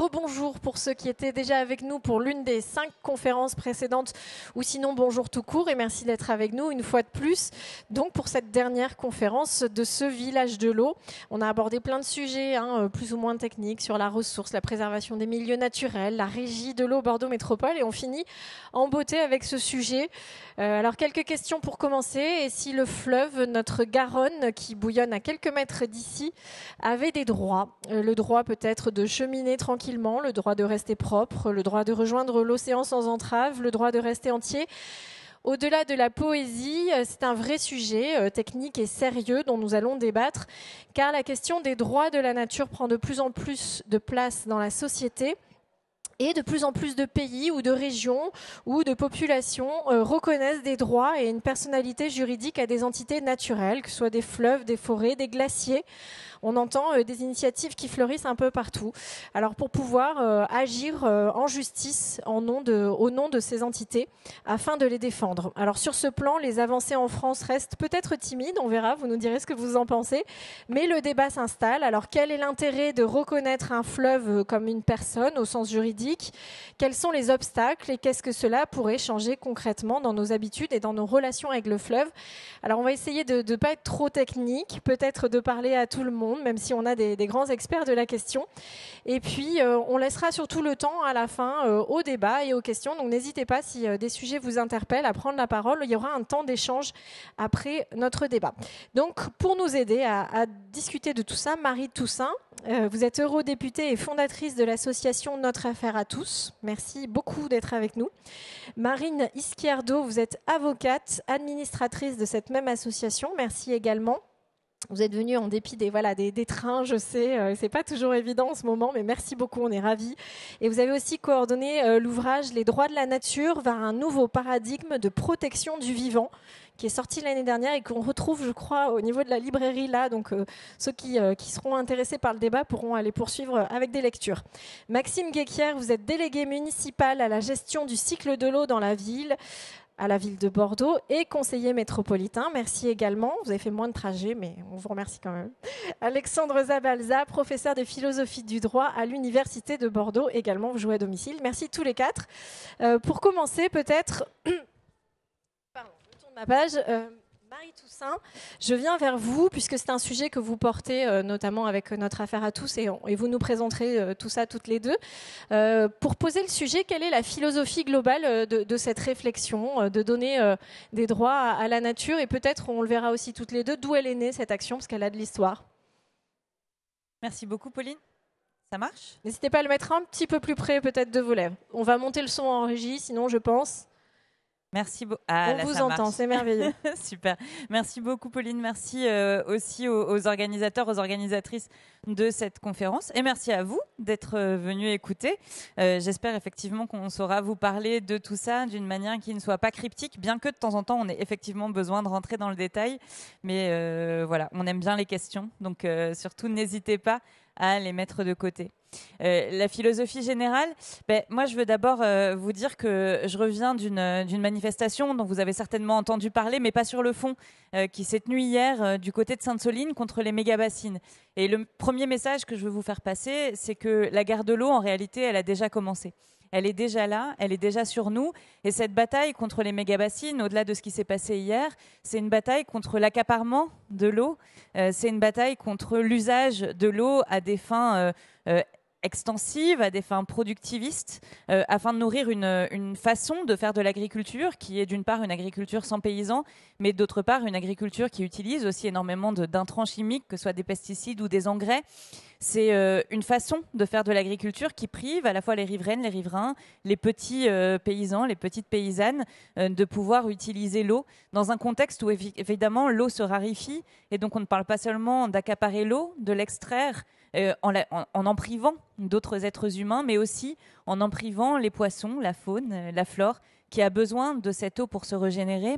rebonjour pour ceux qui étaient déjà avec nous pour l'une des 5 conférences précédentes, ou sinon bonjour tout court, et merci d'être avec nous une fois de plus. Donc pour cette dernière conférence de ce village de l'eau, on a abordé plein de sujets, plus ou moins techniques, sur la ressource, la préservation des milieux naturels, la régie de l'eau Bordeaux Métropole, et on finit en beauté avec ce sujet. Alors quelques questions pour commencer. Et si le fleuve, notre Garonne, qui bouillonne à quelques mètres d'ici, avait des droits, le droit peut-être de cheminer tranquillement, le droit de rester propre, le droit de rejoindre l'océan sans entrave, le droit de rester entier. Au-delà de la poésie, c'est un vrai sujet technique et sérieux dont nous allons débattre, car la question des droits de la nature prend de plus en plus de place dans la société. Et de plus en plus de pays ou de régions ou de populations reconnaissent des droits et une personnalité juridique à des entités naturelles, que ce soit des fleuves, des forêts, des glaciers. On entend des initiatives qui fleurissent un peu partout. Alors pour pouvoir agir en justice au nom de ces entités afin de les défendre. Alors sur ce plan, les avancées en France restent peut-être timides, on verra, vous nous direz ce que vous en pensez, mais le débat s'installe. Alors quel est l'intérêt de reconnaître un fleuve comme une personne au sens juridique ? Quels sont les obstacles et qu'est-ce que cela pourrait changer concrètement dans nos habitudes et dans nos relations avec le fleuve ? Alors on va essayer de ne pas être trop technique, peut-être de parler à tout le monde, même si on a des grands experts de la question. Et puis, on laissera surtout le temps à la fin au débat et aux questions. Donc, n'hésitez pas, si des sujets vous interpellent, à prendre la parole. Il y aura un temps d'échange après notre débat. Donc, pour nous aider à discuter de tout ça, Marie Toussaint, vous êtes eurodéputée et fondatrice de l'association Notre Affaire à tous. Merci beaucoup d'être avec nous. Marine Izquierdo, vous êtes avocate, administratrice de cette même association. Merci également. Vous êtes venus en dépit des trains, je sais, c'est pas toujours évident en ce moment, mais merci beaucoup, on est ravis. Et vous avez aussi coordonné l'ouvrage Les droits de la nature vers un nouveau paradigme de protection du vivant, qui est sorti l'année dernière et qu'on retrouve, je crois, au niveau de la librairie là. Donc ceux qui seront intéressés par le débat pourront aller poursuivre avec des lectures. Maxime Guéquière, vous êtes délégué municipal à la gestion du cycle de l'eau dans la ville, à la ville de Bordeaux, et conseiller métropolitain. Merci également. Vous avez fait moins de trajets, mais on vous remercie quand même. Alexandre Zabalza, professeur de philosophie du droit à l'Université de Bordeaux. Également, vous jouez à domicile. Merci tous les 4. Pour commencer, peut-être... Pardon, je tourne ma page. Marie Toussaint, je viens vers vous, puisque c'est un sujet que vous portez, notamment avec Notre Affaire à tous, et vous nous présenterez tout ça toutes les deux. Pour poser le sujet, quelle est la philosophie globale de cette réflexion, de donner des droits à la nature, et peut-être, on le verra aussi toutes les deux, d'où elle est née cette action, parce qu'elle a de l'histoire. Merci beaucoup, Pauline. Ça marche ? N'hésitez pas à le mettre un petit peu plus près, peut-être, de vos lèvres. On va monter le son en régie, sinon je pense... Merci beaucoup. On vous entend, c'est merveilleux. Super. Merci beaucoup, Pauline. Merci aussi aux organisateurs, aux organisatrices de cette conférence. Et merci à vous d'être venus écouter. J'espère effectivement qu'on saura vous parler de tout ça d'une manière qui ne soit pas cryptique, bien que de temps en temps, on ait effectivement besoin de rentrer dans le détail. Mais voilà, on aime bien les questions. Donc surtout, n'hésitez pas à les mettre de côté. La philosophie générale, moi je veux d'abord vous dire que je reviens d'une manifestation dont vous avez certainement entendu parler, mais pas sur le fond, qui s'est tenue hier du côté de Sainte-Soline contre les méga-bassines. Et le premier message que je veux vous faire passer, c'est que la guerre de l'eau, en réalité, elle a déjà commencé. Elle est déjà là, elle est déjà sur nous. Et cette bataille contre les méga-bassines, au-delà de ce qui s'est passé hier, c'est une bataille contre l'accaparement de l'eau. C'est une bataille contre l'usage de l'eau à des fins extensive, à des fins productivistes, afin de nourrir une façon de faire de l'agriculture qui est d'une part une agriculture sans paysans, mais d'autre part une agriculture qui utilise aussi énormément d'intrants chimiques, que ce soit des pesticides ou des engrais. C'est une façon de faire de l'agriculture qui prive à la fois les riveraines, les riverains, les petits paysans, les petites paysannes de pouvoir utiliser l'eau dans un contexte où évidemment l'eau se raréfie et donc on ne parle pas seulement d'accaparer l'eau, de l'extraire en privant d'autres êtres humains, mais aussi en privant les poissons, la faune, la flore, qui a besoin de cette eau pour se régénérer.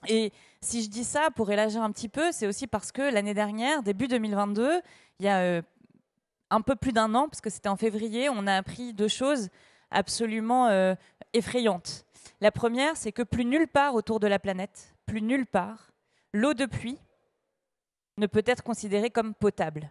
Et si je dis ça, pour élargir un petit peu, c'est aussi parce que l'année dernière, début 2022, il y a un peu plus d'un an, parce que c'était en février, on a appris 2 choses absolument effrayantes. La première, c'est que plus nulle part autour de la planète, plus nulle part, l'eau de pluie ne peut être considérée comme potable.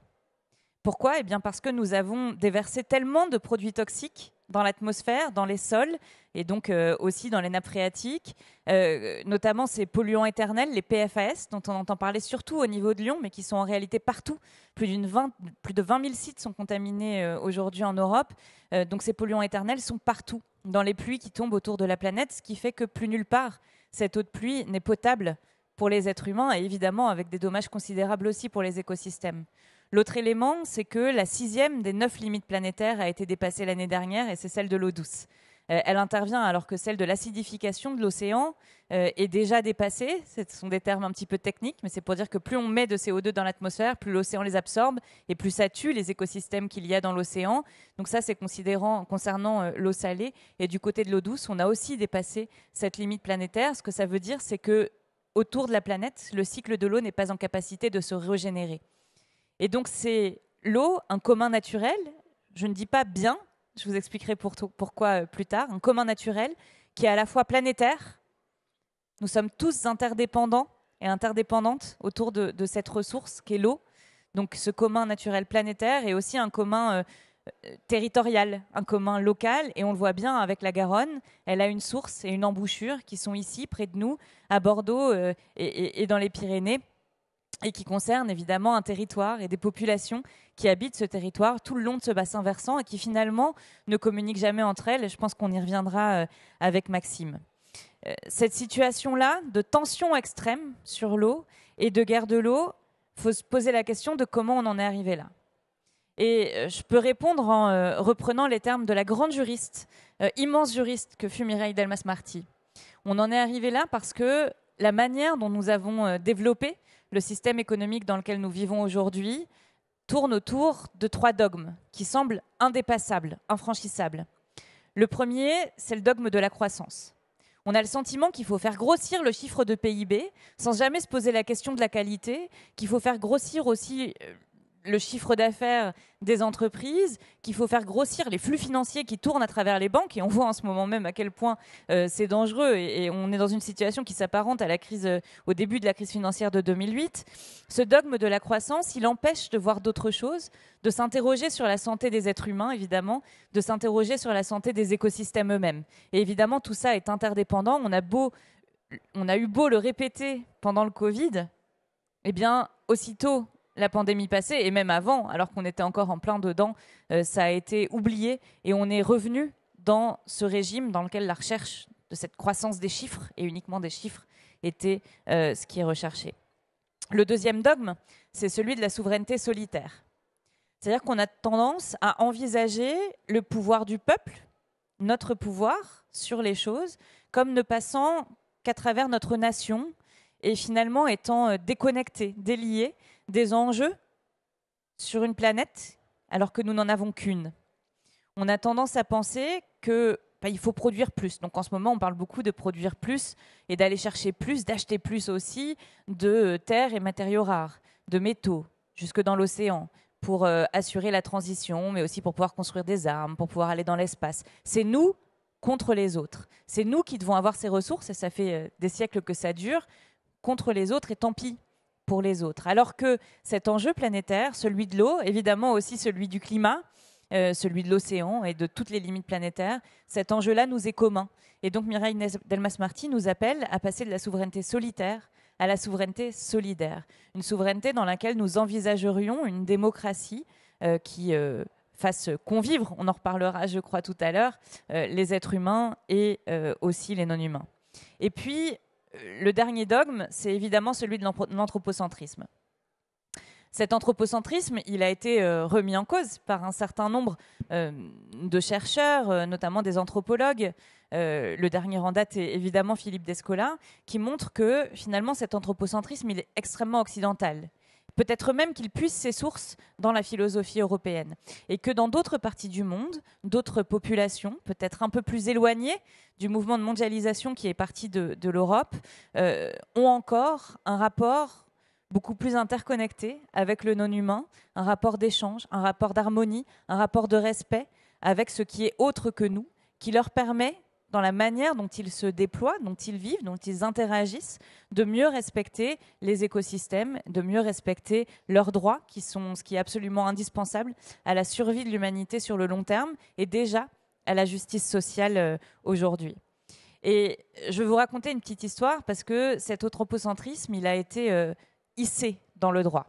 Pourquoi ? Eh bien parce que nous avons déversé tellement de produits toxiques dans l'atmosphère, dans les sols, et donc aussi dans les nappes phréatiques, notamment ces polluants éternels, les PFAS, dont on entend parler surtout au niveau de Lyon, mais qui sont en réalité partout. Plus de 20 000 sites sont contaminés aujourd'hui en Europe. Donc ces polluants éternels sont partout, dans les pluies qui tombent autour de la planète, ce qui fait que plus nulle part, cette eau de pluie n'est potable pour les êtres humains, et évidemment avec des dommages considérables aussi pour les écosystèmes. L'autre élément, c'est que la 6e des 9 limites planétaires a été dépassée l'année dernière, et c'est celle de l'eau douce. Elle intervient alors que celle de l'acidification de l'océan est déjà dépassée. Ce sont des termes un petit peu techniques, mais c'est pour dire que plus on met de CO2 dans l'atmosphère, plus l'océan les absorbe et plus ça tue les écosystèmes qu'il y a dans l'océan. Donc ça, c'est concernant l'eau salée. Et du côté de l'eau douce, on a aussi dépassé cette limite planétaire. Ce que ça veut dire, c'est que autour de la planète, le cycle de l'eau n'est pas en capacité de se régénérer. Et donc, c'est l'eau, un commun naturel, je ne dis pas bien, je vous expliquerai pourquoi plus tard, un commun naturel qui est à la fois planétaire. Nous sommes tous interdépendants et interdépendantes autour de cette ressource qu'est l'eau. Donc, ce commun naturel planétaire est aussi un commun territorial, un commun local. Et on le voit bien avec la Garonne, elle a une source et une embouchure qui sont ici, près de nous, à Bordeaux et dans les Pyrénées, et qui concerne évidemment un territoire et des populations qui habitent ce territoire tout le long de ce bassin versant et qui finalement ne communiquent jamais entre elles. Et je pense qu'on y reviendra avec Maxime. Cette situation-là de tension extrême sur l'eau et de guerre de l'eau, il faut se poser la question de comment on en est arrivé là. Et je peux répondre en reprenant les termes de la grande juriste, immense juriste que fut Mireille Delmas-Marty. On en est arrivé là parce que la manière dont nous avons développé le système économique dans lequel nous vivons aujourd'hui tourne autour de 3 dogmes qui semblent indépassables, infranchissables. Le premier, c'est le dogme de la croissance. On a le sentiment qu'il faut faire grossir le chiffre de PIB sans jamais se poser la question de la qualité, qu'il faut faire grossir aussi le chiffre d'affaires des entreprises, qu'il faut faire grossir les flux financiers qui tournent à travers les banques. Et on voit en ce moment même à quel point c'est dangereux. Et on est dans une situation qui s'apparente à la crise, au début de la crise financière de 2008. Ce dogme de la croissance, il empêche de voir d'autres choses, de s'interroger sur la santé des êtres humains, évidemment, de s'interroger sur la santé des écosystèmes eux-mêmes. Et évidemment, tout ça est interdépendant. On a eu beau le répéter pendant le Covid, eh bien, aussitôt la pandémie passée, et même avant, alors qu'on était encore en plein dedans, ça a été oublié et on est revenu dans ce régime dans lequel la recherche de cette croissance des chiffres, et uniquement des chiffres, était ce qui est recherché. Le deuxième dogme, c'est celui de la souveraineté solitaire. C'est-à-dire qu'on a tendance à envisager le pouvoir du peuple, notre pouvoir sur les choses, comme ne passant qu'à travers notre nation et finalement étant déconnecté, délié des enjeux sur une planète alors que nous n'en avons qu'une. On a tendance à penser qu'il faut produire plus. Donc en ce moment, on parle beaucoup de produire plus et d'aller chercher plus, d'acheter plus aussi de terres et matériaux rares, de métaux, jusque dans l'océan, pour assurer la transition, mais aussi pour pouvoir construire des armes, pour pouvoir aller dans l'espace. C'est nous contre les autres. C'est nous qui devons avoir ces ressources, et ça fait des siècles que ça dure, contre les autres, et tant pis pour les autres. Alors que cet enjeu planétaire, celui de l'eau, évidemment aussi celui du climat, celui de l'océan et de toutes les limites planétaires, cet enjeu-là nous est commun. Et donc Mireille Delmas-Marty nous appelle à passer de la souveraineté solitaire à la souveraineté solidaire. Une souveraineté dans laquelle nous envisagerions une démocratie qui fasse convivre, on en reparlera je crois tout à l'heure, les êtres humains et aussi les non-humains. Et puis, le dernier dogme, c'est évidemment celui de l'anthropocentrisme. Cet anthropocentrisme, il a été remis en cause par un certain nombre de chercheurs, notamment des anthropologues. Le dernier en date est évidemment Philippe Descola, qui montre que finalement cet anthropocentrisme, il est extrêmement occidental. Peut-être même qu'il puise ses sources dans la philosophie européenne. Et que dans d'autres parties du monde, d'autres populations, peut-être un peu plus éloignées du mouvement de mondialisation qui est parti de l'Europe, ont encore un rapport beaucoup plus interconnecté avec le non-humain, un rapport d'échange, un rapport d'harmonie, un rapport de respect avec ce qui est autre que nous, qui leur permet dans la manière dont ils se déploient, dont ils vivent, dont ils interagissent, de mieux respecter les écosystèmes, de mieux respecter leurs droits, qui sont ce qui est absolument indispensable à la survie de l'humanité sur le long terme et déjà à la justice sociale aujourd'hui. Et je vais vous raconter une petite histoire parce que cet anthropocentrisme, il a été hissé dans le droit.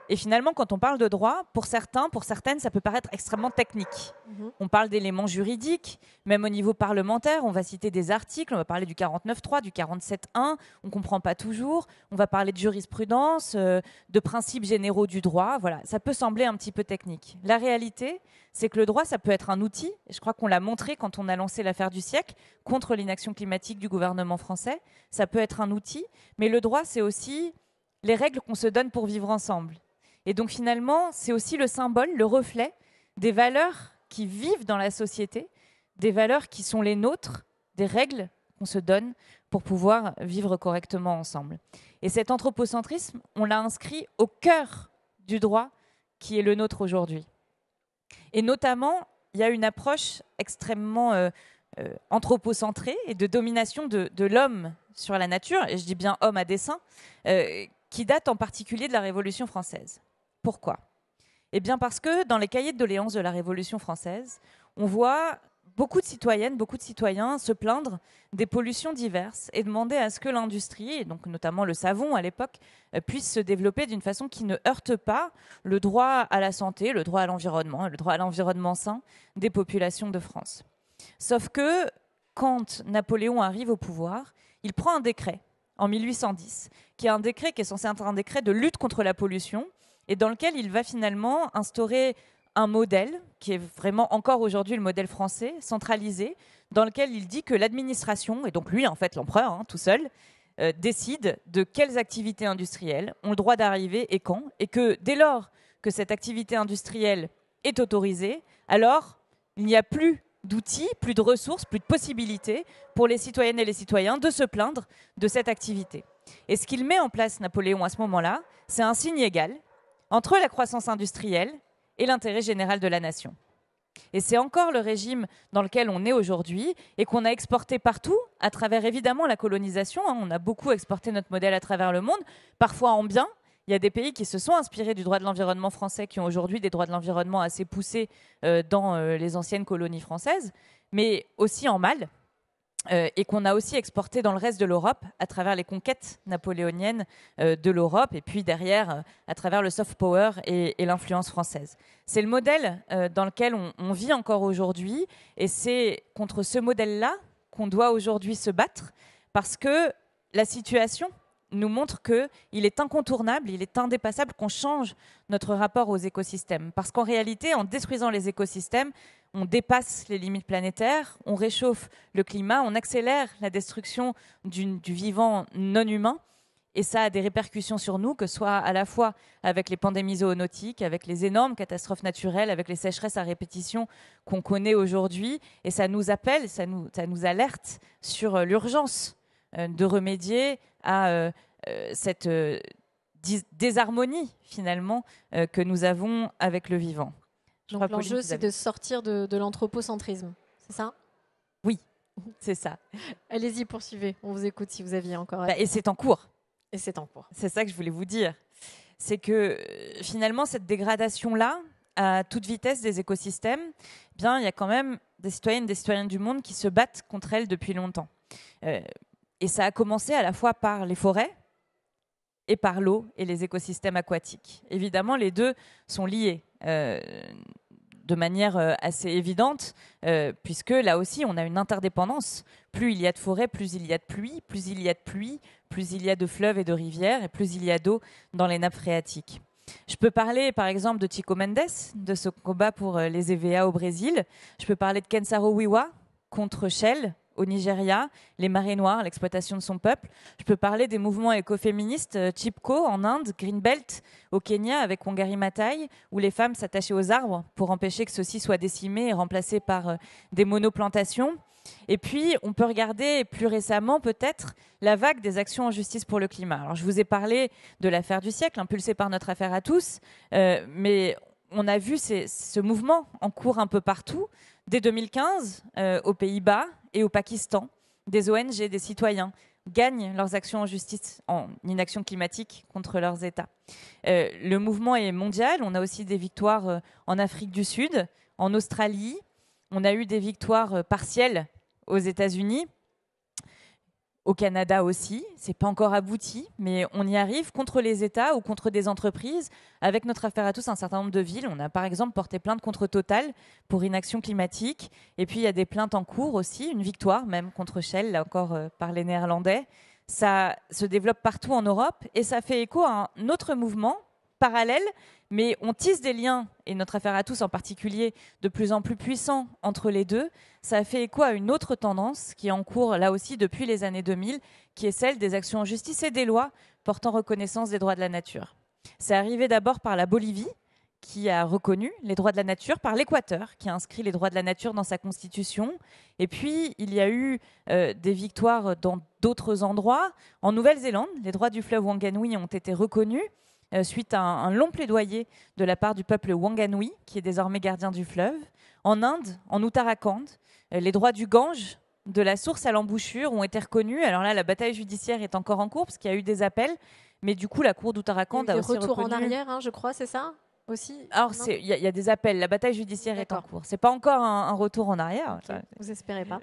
Et finalement, quand on parle de droit, pour certains, pour certaines, ça peut paraître extrêmement technique. On parle d'éléments juridiques, même au niveau parlementaire, on va citer des articles, on va parler du 49.3, du 47.1, on ne comprend pas toujours, on va parler de jurisprudence, de principes généraux du droit, voilà, ça peut sembler un petit peu technique. La réalité, c'est que le droit, ça peut être un outil, et je crois qu'on l'a montré quand on a lancé l'affaire du siècle contre l'inaction climatique du gouvernement français, ça peut être un outil, mais le droit, c'est aussi les règles qu'on se donne pour vivre ensemble. Et donc finalement, c'est aussi le symbole, le reflet des valeurs qui vivent dans la société, des valeurs qui sont les nôtres, des règles qu'on se donne pour pouvoir vivre correctement ensemble. Et cet anthropocentrisme, on l'a inscrit au cœur du droit qui est le nôtre aujourd'hui. Et notamment, il y a une approche extrêmement anthropocentrée et de domination de l'homme sur la nature, et je dis bien homme à dessein, qui date en particulier de la Révolution française. Pourquoi ? Eh bien parce que dans les cahiers de doléances de la Révolution française, on voit beaucoup de citoyennes, beaucoup de citoyens se plaindre des pollutions diverses et demander à ce que l'industrie, et donc notamment le savon à l'époque, puisse se développer d'une façon qui ne heurte pas le droit à la santé, le droit à l'environnement, le droit à l'environnement sain des populations de France. Sauf que quand Napoléon arrive au pouvoir, il prend un décret en 1810, qui est un décret qui est censé être un décret de lutte contre la pollution, et dans lequel il va finalement instaurer un modèle, qui est vraiment encore aujourd'hui le modèle français, centralisé, dans lequel il dit que l'administration, et donc lui en fait l'empereur, tout seul, décide de quelles activités industrielles ont le droit d'arriver et quand, et que dès lors que cette activité industrielle est autorisée, alors il n'y a plus d'outils, plus de ressources, plus de possibilités pour les citoyennes et les citoyens de se plaindre de cette activité. Et ce qu'il met en place, Napoléon, à ce moment-là, c'est un signe égal entre la croissance industrielle et l'intérêt général de la nation. Et c'est encore le régime dans lequel on est aujourd'hui et qu'on a exporté partout, à travers évidemment la colonisation. On a beaucoup exporté notre modèle à travers le monde, parfois en bien. Il y a des pays qui se sont inspirés du droit de l'environnement français, qui ont aujourd'hui des droits de l'environnement assez poussés dans les anciennes colonies françaises, mais aussi en mal. Et qu'on a aussi exporté dans le reste de l'Europe à travers les conquêtes napoléoniennes de l'Europe et puis derrière à travers le soft power et l'influence française. C'est le modèle dans lequel on vit encore aujourd'hui et c'est contre ce modèle-là qu'on doit aujourd'hui se battre parce que la situation nous montre qu'il est incontournable, il est indépassable qu'on change notre rapport aux écosystèmes. Parce qu'en réalité, en détruisant les écosystèmes, on dépasse les limites planétaires, on réchauffe le climat, on accélère la destruction du vivant non humain. Et ça a des répercussions sur nous, que ce soit à la fois avec les pandémies zoonotiques, avec les énormes catastrophes naturelles, avec les sécheresses à répétition qu'on connaît aujourd'hui. Et ça nous appelle, ça nous alerte sur l'urgence de remédier à cette désharmonie, finalement, que nous avons avec le vivant. Donc l'enjeu, c'est de sortir de l'anthropocentrisme, c'est ça ? Oui, c'est ça. Allez-y, poursuivez. On vous écoute si vous aviez encore... Et c'est en cours. Et c'est en cours. C'est ça que je voulais vous dire. C'est que finalement, cette dégradation-là, à toute vitesse des écosystèmes, bien, il y a quand même des citoyennes et des citoyens du monde qui se battent contre elle depuis longtemps. Et ça a commencé à la fois par les forêts et par l'eau et les écosystèmes aquatiques. Évidemment, les deux sont liés de manière assez évidente, puisque là aussi, on a une interdépendance. Plus il y a de forêts, plus il y a de pluie, plus il y a de pluie, plus il y a de fleuves et de rivières, et plus il y a d'eau dans les nappes phréatiques. Je peux parler, par exemple, de Chico Mendes, de ce combat pour les EVA au Brésil. Je peux parler de Ken Saro-Wiwa contre Shell au Nigeria, les marées noires, l'exploitation de son peuple. Je peux parler des mouvements écoféministes Chipko en Inde, Greenbelt au Kenya avec Wangari Maathai, où les femmes s'attachaient aux arbres pour empêcher que ceux-ci soient décimés et remplacés par des monoplantations. Et puis, on peut regarder plus récemment peut-être la vague des actions en justice pour le climat. Alors, je vous ai parlé de l'affaire du siècle, impulsée par notre affaire à tous, mais on a vu ce mouvement en cours un peu partout, dès 2015 aux Pays-Bas et au Pakistan, des ONG, des citoyens gagnent leurs actions en justice, en inaction climatique contre leurs États. Le mouvement est mondial. On a aussi des victoires en Afrique du Sud, en Australie. On a eu des victoires partielles aux États-Unis. Au Canada aussi, c'est pas encore abouti, mais on y arrive contre les États ou contre des entreprises. Avec notre affaire à tous, un certain nombre de villes, on a par exemple porté plainte contre Total pour inaction climatique. Et puis il y a des plaintes en cours aussi, une victoire même contre Shell, là encore par les Néerlandais. Ça se développe partout en Europe et ça fait écho à un autre mouvement parallèle, mais on tisse des liens, et notre affaire à tous en particulier, de plus en plus puissants entre les deux. Ça a fait écho à une autre tendance qui est en cours là aussi depuis les années 2000, qui est celle des actions en justice et des lois portant reconnaissance des droits de la nature. C'est arrivé d'abord par la Bolivie, qui a reconnu les droits de la nature, par l'Équateur, qui a inscrit les droits de la nature dans sa constitution. Et puis, il y a eu des victoires dans d'autres endroits. En Nouvelle-Zélande, les droits du fleuve Wanganui ont été reconnus suite à un long plaidoyer de la part du peuple Wanganui, qui est désormais gardien du fleuve. En Inde, en Uttarakhand, les droits du Gange, de la source à l'embouchure, ont été reconnus. Alors là, la bataille judiciaire est encore en cours, parce qu'il y a eu des appels, mais du coup, la cour d'Uttarakhand a aussi reconnu... Des retours en arrière, hein, je crois, c'est ça aussi. Alors, il y a des appels. La bataille judiciaire est en cours. C'est pas encore un retour en arrière. Okay. Vous espérez pas.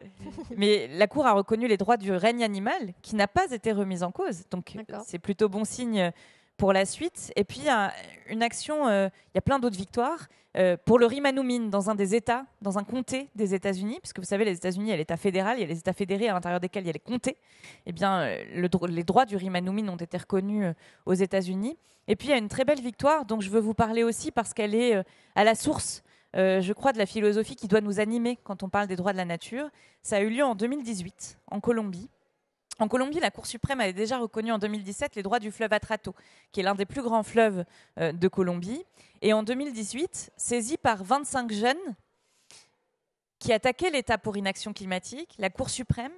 Mais la Cour a reconnu les droits du règne animal, qui n'a pas été remis en cause. Donc, c'est plutôt bon signe pour la suite. Et puis, il y a une action, il y a plein d'autres victoires. Pour le Rimanumin, dans un des États, dans un comté des États-Unis, puisque vous savez, les États-Unis, il y a l'État fédéral, il y a les États fédérés à l'intérieur desquels il y a les comtés. Eh bien, les droits du Rimanumin ont été reconnus aux États-Unis. Et puis, il y a une très belle victoire dont je veux vous parler aussi parce qu'elle est à la source, je crois, de la philosophie qui doit nous animer quand on parle des droits de la nature. Ça a eu lieu en 2018, en Colombie. En Colombie, la Cour suprême avait déjà reconnu en 2017 les droits du fleuve Atrato, qui est l'un des plus grands fleuves de Colombie. Et en 2018, saisi par 25 jeunes qui attaquaient l'État pour inaction climatique, la Cour suprême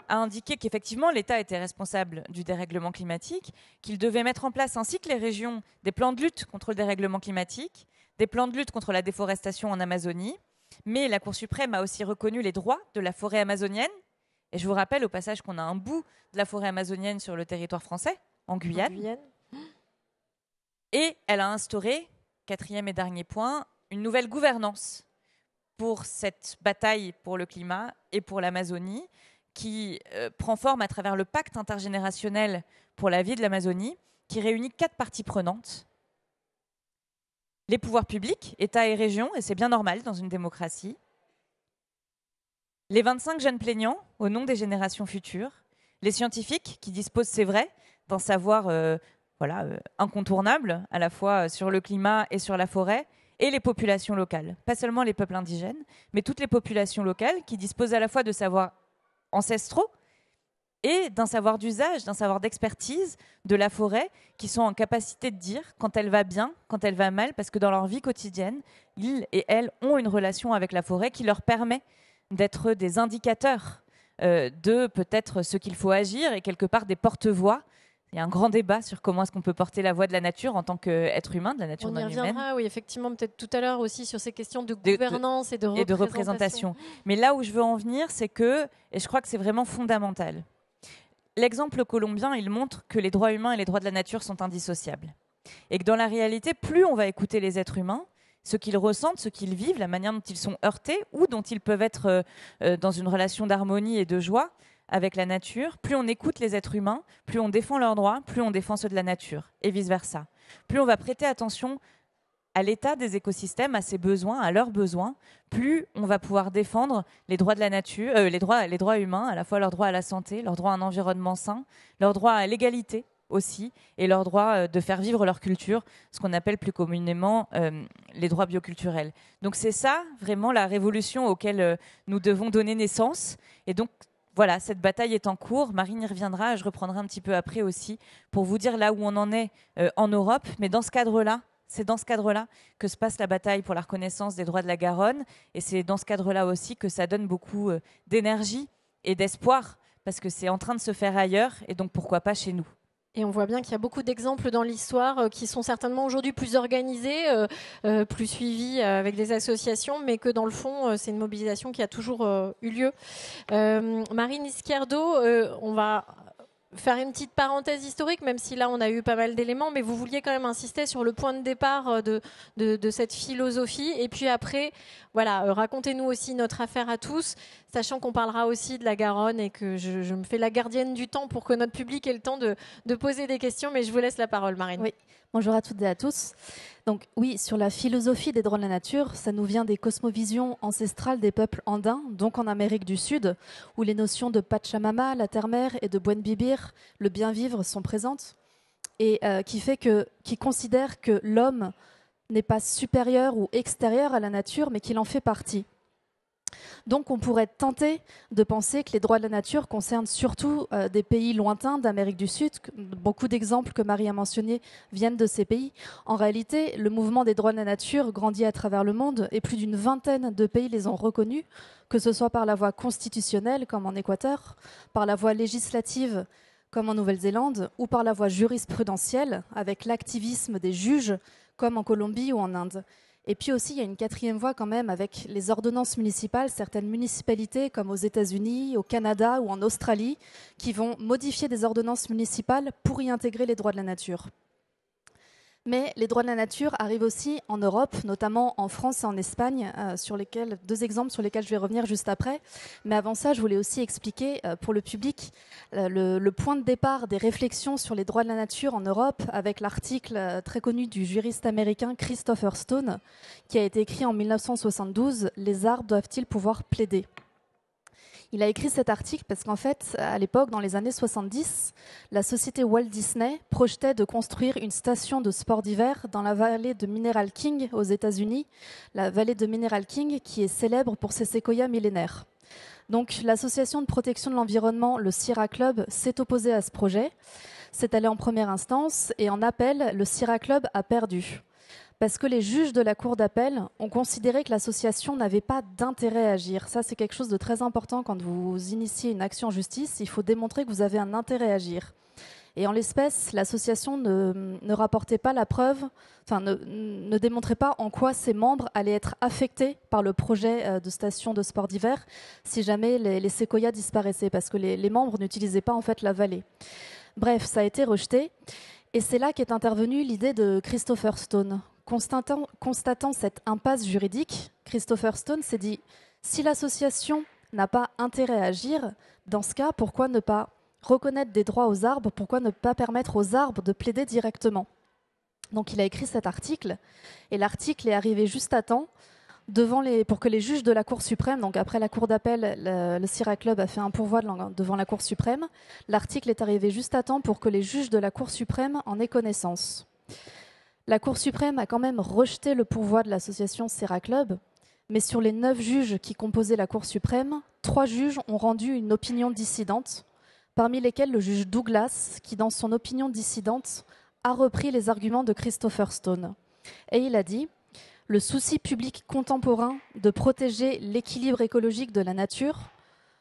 a indiqué qu'effectivement l'État était responsable du dérèglement climatique, qu'il devait mettre en place, ainsi que les régions, des plans de lutte contre le dérèglement climatique, des plans de lutte contre la déforestation en Amazonie. Mais la Cour suprême a aussi reconnu les droits de la forêt amazonienne. Et je vous rappelle au passage qu'on a un bout de la forêt amazonienne sur le territoire français, en Guyane. Et elle a instauré, quatrième et dernier point, une nouvelle gouvernance pour cette bataille pour le climat et pour l'Amazonie, qui prend forme à travers le pacte intergénérationnel pour la vie de l'Amazonie, qui réunit 4 parties prenantes. Les pouvoirs publics, États et régions, et c'est bien normal dans une démocratie. Les 25 jeunes plaignants au nom des générations futures, les scientifiques qui disposent, c'est vrai, d'un savoir incontournable à la fois sur le climat et sur la forêt, et les populations locales. Pas seulement les peuples indigènes, mais toutes les populations locales qui disposent à la fois de savoirs ancestraux et d'un savoir d'usage, d'un savoir d'expertise de la forêt, qui sont en capacité de dire quand elle va bien, quand elle va mal, parce que dans leur vie quotidienne, ils et elles ont une relation avec la forêt qui leur permet d'être des indicateurs de peut-être ce qu'il faut agir et quelque part des porte-voix. Il y a un grand débat sur comment est-ce qu'on peut porter la voix de la nature en tant qu'être humain, de la nature non humaine. On y reviendra, oui, effectivement, peut-être tout à l'heure aussi sur ces questions de gouvernance et de représentation. Mais là où je veux en venir, c'est que, et je crois que c'est vraiment fondamental, l'exemple colombien, il montre que les droits humains et les droits de la nature sont indissociables. Et que dans la réalité, plus on va écouter les êtres humains, ce qu'ils ressentent, ce qu'ils vivent, la manière dont ils sont heurtés ou dont ils peuvent être dans une relation d'harmonie et de joie avec la nature, plus on écoute les êtres humains, plus on défend leurs droits, plus on défend ceux de la nature, et vice-versa. Plus on va prêter attention à l'état des écosystèmes, à ses besoins, à leurs besoins, plus on va pouvoir défendre les droits de la nature, les droits humains, à la fois leur droit à la santé, leur droit à un environnement sain, leur droit à l'égalité aussi, et leur droit de faire vivre leur culture, ce qu'on appelle plus communément les droits bioculturels. Donc c'est ça, vraiment, la révolution auquel nous devons donner naissance. Et donc, voilà, cette bataille est en cours. Marine y reviendra, je reprendrai un petit peu après aussi, pour vous dire là où on en est en Europe. Mais dans ce cadre-là, c'est dans ce cadre-là que se passe la bataille pour la reconnaissance des droits de la Garonne. Et c'est dans ce cadre-là aussi que ça donne beaucoup d'énergie et d'espoir, parce que c'est en train de se faire ailleurs, et donc pourquoi pas chez nous. Et on voit bien qu'il y a beaucoup d'exemples dans l'histoire qui sont certainement aujourd'hui plus organisés, plus suivis avec des associations, mais que dans le fond, c'est une mobilisation qui a toujours eu lieu. Marine Izquierdo, on va faire une petite parenthèse historique, même si là on a eu pas mal d'éléments, mais vous vouliez quand même insister sur le point de départ de cette philosophie. Et puis après, voilà, racontez-nous aussi notre affaire à tous, sachant qu'on parlera aussi de la Garonne et que je me fais la gardienne du temps pour que notre public ait le temps de poser des questions. Mais je vous laisse la parole, Marine. Oui, bonjour à toutes et à tous. Donc oui, sur la philosophie des droits de la nature, ça nous vient des cosmovisions ancestrales des peuples andins, donc en Amérique du Sud, où les notions de Pachamama, la terre-mère, et de Buen Vivir, le bien vivre, sont présentes, et qui considèrent que l'homme n'est pas supérieur ou extérieur à la nature, mais qu'il en fait partie. Donc on pourrait tenter de penser que les droits de la nature concernent surtout des pays lointains d'Amérique du Sud. Beaucoup d'exemples que Marie a mentionnés viennent de ces pays. En réalité, le mouvement des droits de la nature grandit à travers le monde et plus d'une vingtaine de pays les ont reconnus, que ce soit par la voie constitutionnelle comme en Équateur, par la voie législative comme en Nouvelle-Zélande ou par la voie jurisprudentielle avec l'activisme des juges comme en Colombie ou en Inde. Et puis aussi, il y a une quatrième voie quand même avec les ordonnances municipales, certaines municipalités comme aux États-Unis, au Canada ou en Australie, qui vont modifier des ordonnances municipales pour y intégrer les droits de la nature. Mais les droits de la nature arrivent aussi en Europe, notamment en France et en Espagne, deux exemples sur lesquels je vais revenir juste après. Mais avant ça, je voulais aussi expliquer pour le public le point de départ des réflexions sur les droits de la nature en Europe avec l'article très connu du juriste américain Christopher Stone, qui a été écrit en 1972 « Les arbres doivent-ils pouvoir plaider ?» Il a écrit cet article parce qu'en fait, à l'époque, dans les années 70, la société Walt Disney projetait de construire une station de sport d'hiver dans la vallée de Mineral King aux États-Unis, la vallée de Mineral King qui est célèbre pour ses séquoias millénaires. Donc l'association de protection de l'environnement, le Sierra Club, s'est opposée à ce projet. C'est allé en première instance et en appel, le Sierra Club a perdu. Parce que les juges de la Cour d'appel ont considéré que l'association n'avait pas d'intérêt à agir. Ça, c'est quelque chose de très important quand vous initiez une action en justice. Il faut démontrer que vous avez un intérêt à agir. Et en l'espèce, l'association ne rapportait pas la preuve, enfin ne démontrait pas en quoi ses membres allaient être affectés par le projet de station de sport d'hiver si jamais les séquoias disparaissaient, parce que les membres n'utilisaient pas en fait la vallée. Bref, ça a été rejeté. Et c'est là qu'est intervenue l'idée de Christopher Stone. Constatant cette impasse juridique, Christopher Stone s'est dit « Si l'association n'a pas intérêt à agir, dans ce cas, pourquoi ne pas reconnaître des droits aux arbres? Pourquoi ne pas permettre aux arbres de plaider directement ?» Donc il a écrit cet article, et l'article est arrivé juste à temps pour que les juges de la Cour suprême, donc après la Cour d'appel, le Sierra Club a fait un pourvoi devant la Cour suprême. L'article est arrivé juste à temps pour que les juges de la Cour suprême en aient connaissance. La Cour suprême a quand même rejeté le pourvoi de l'association Sierra Club, mais sur les 9 juges qui composaient la Cour suprême, 3 juges ont rendu une opinion dissidente, parmi lesquels le juge Douglas, qui dans son opinion dissidente a repris les arguments de Christopher Stone. Et il a dit « Le souci public contemporain de protéger l'équilibre écologique de la nature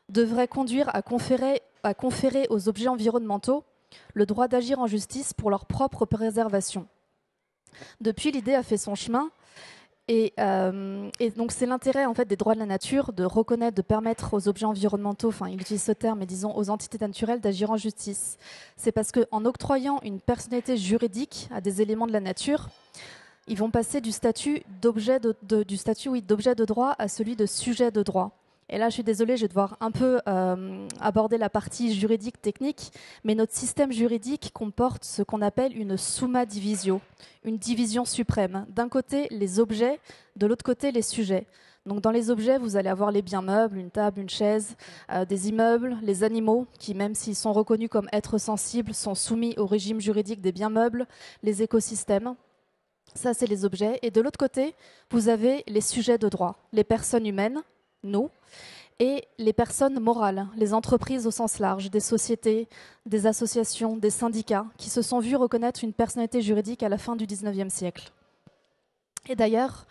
devrait conduire à conférer aux objets environnementaux le droit d'agir en justice pour leur propre préservation. » Depuis, l'idée a fait son chemin et donc c'est l'intérêt en fait des droits de la nature de reconnaître, de permettre aux objets environnementaux, enfin il utilise ce terme, mais disons aux entités naturelles d'agir en justice. C'est parce qu'en octroyant une personnalité juridique à des éléments de la nature, ils vont passer du statut d'objet de droit à celui de sujet de droit. Et là, je suis désolée, je vais devoir un peu aborder la partie juridique technique, mais notre système juridique comporte ce qu'on appelle une summa divisio, une division suprême. D'un côté, les objets, de l'autre côté, les sujets. Donc dans les objets, vous allez avoir les biens meubles, une table, une chaise, des immeubles, les animaux, qui même s'ils sont reconnus comme êtres sensibles, sont soumis au régime juridique des biens meubles, les écosystèmes. Ça, c'est les objets. Et de l'autre côté, vous avez les sujets de droit, les personnes humaines, nous, et les personnes morales, les entreprises au sens large, des sociétés, des associations, des syndicats, qui se sont vus reconnaître une personnalité juridique à la fin du XIXe siècle. Et d'ailleurs,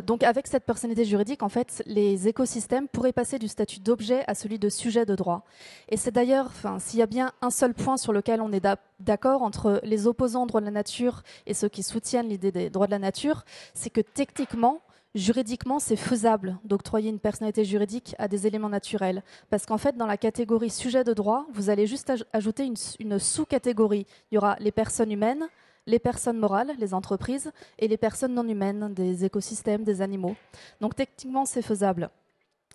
donc avec cette personnalité juridique, en fait, les écosystèmes pourraient passer du statut d'objet à celui de sujet de droit. Et c'est d'ailleurs, s'il y a bien un seul point sur lequel on est d'accord entre les opposants aux droits de la nature et ceux qui soutiennent l'idée des droits de la nature, c'est que techniquement, juridiquement, c'est faisable d'octroyer une personnalité juridique à des éléments naturels. Parce qu'en fait, dans la catégorie sujet de droit, vous allez juste ajouter une sous-catégorie. Il y aura les personnes humaines, les personnes morales, les entreprises, et les personnes non humaines, des écosystèmes, des animaux. Donc techniquement, c'est faisable.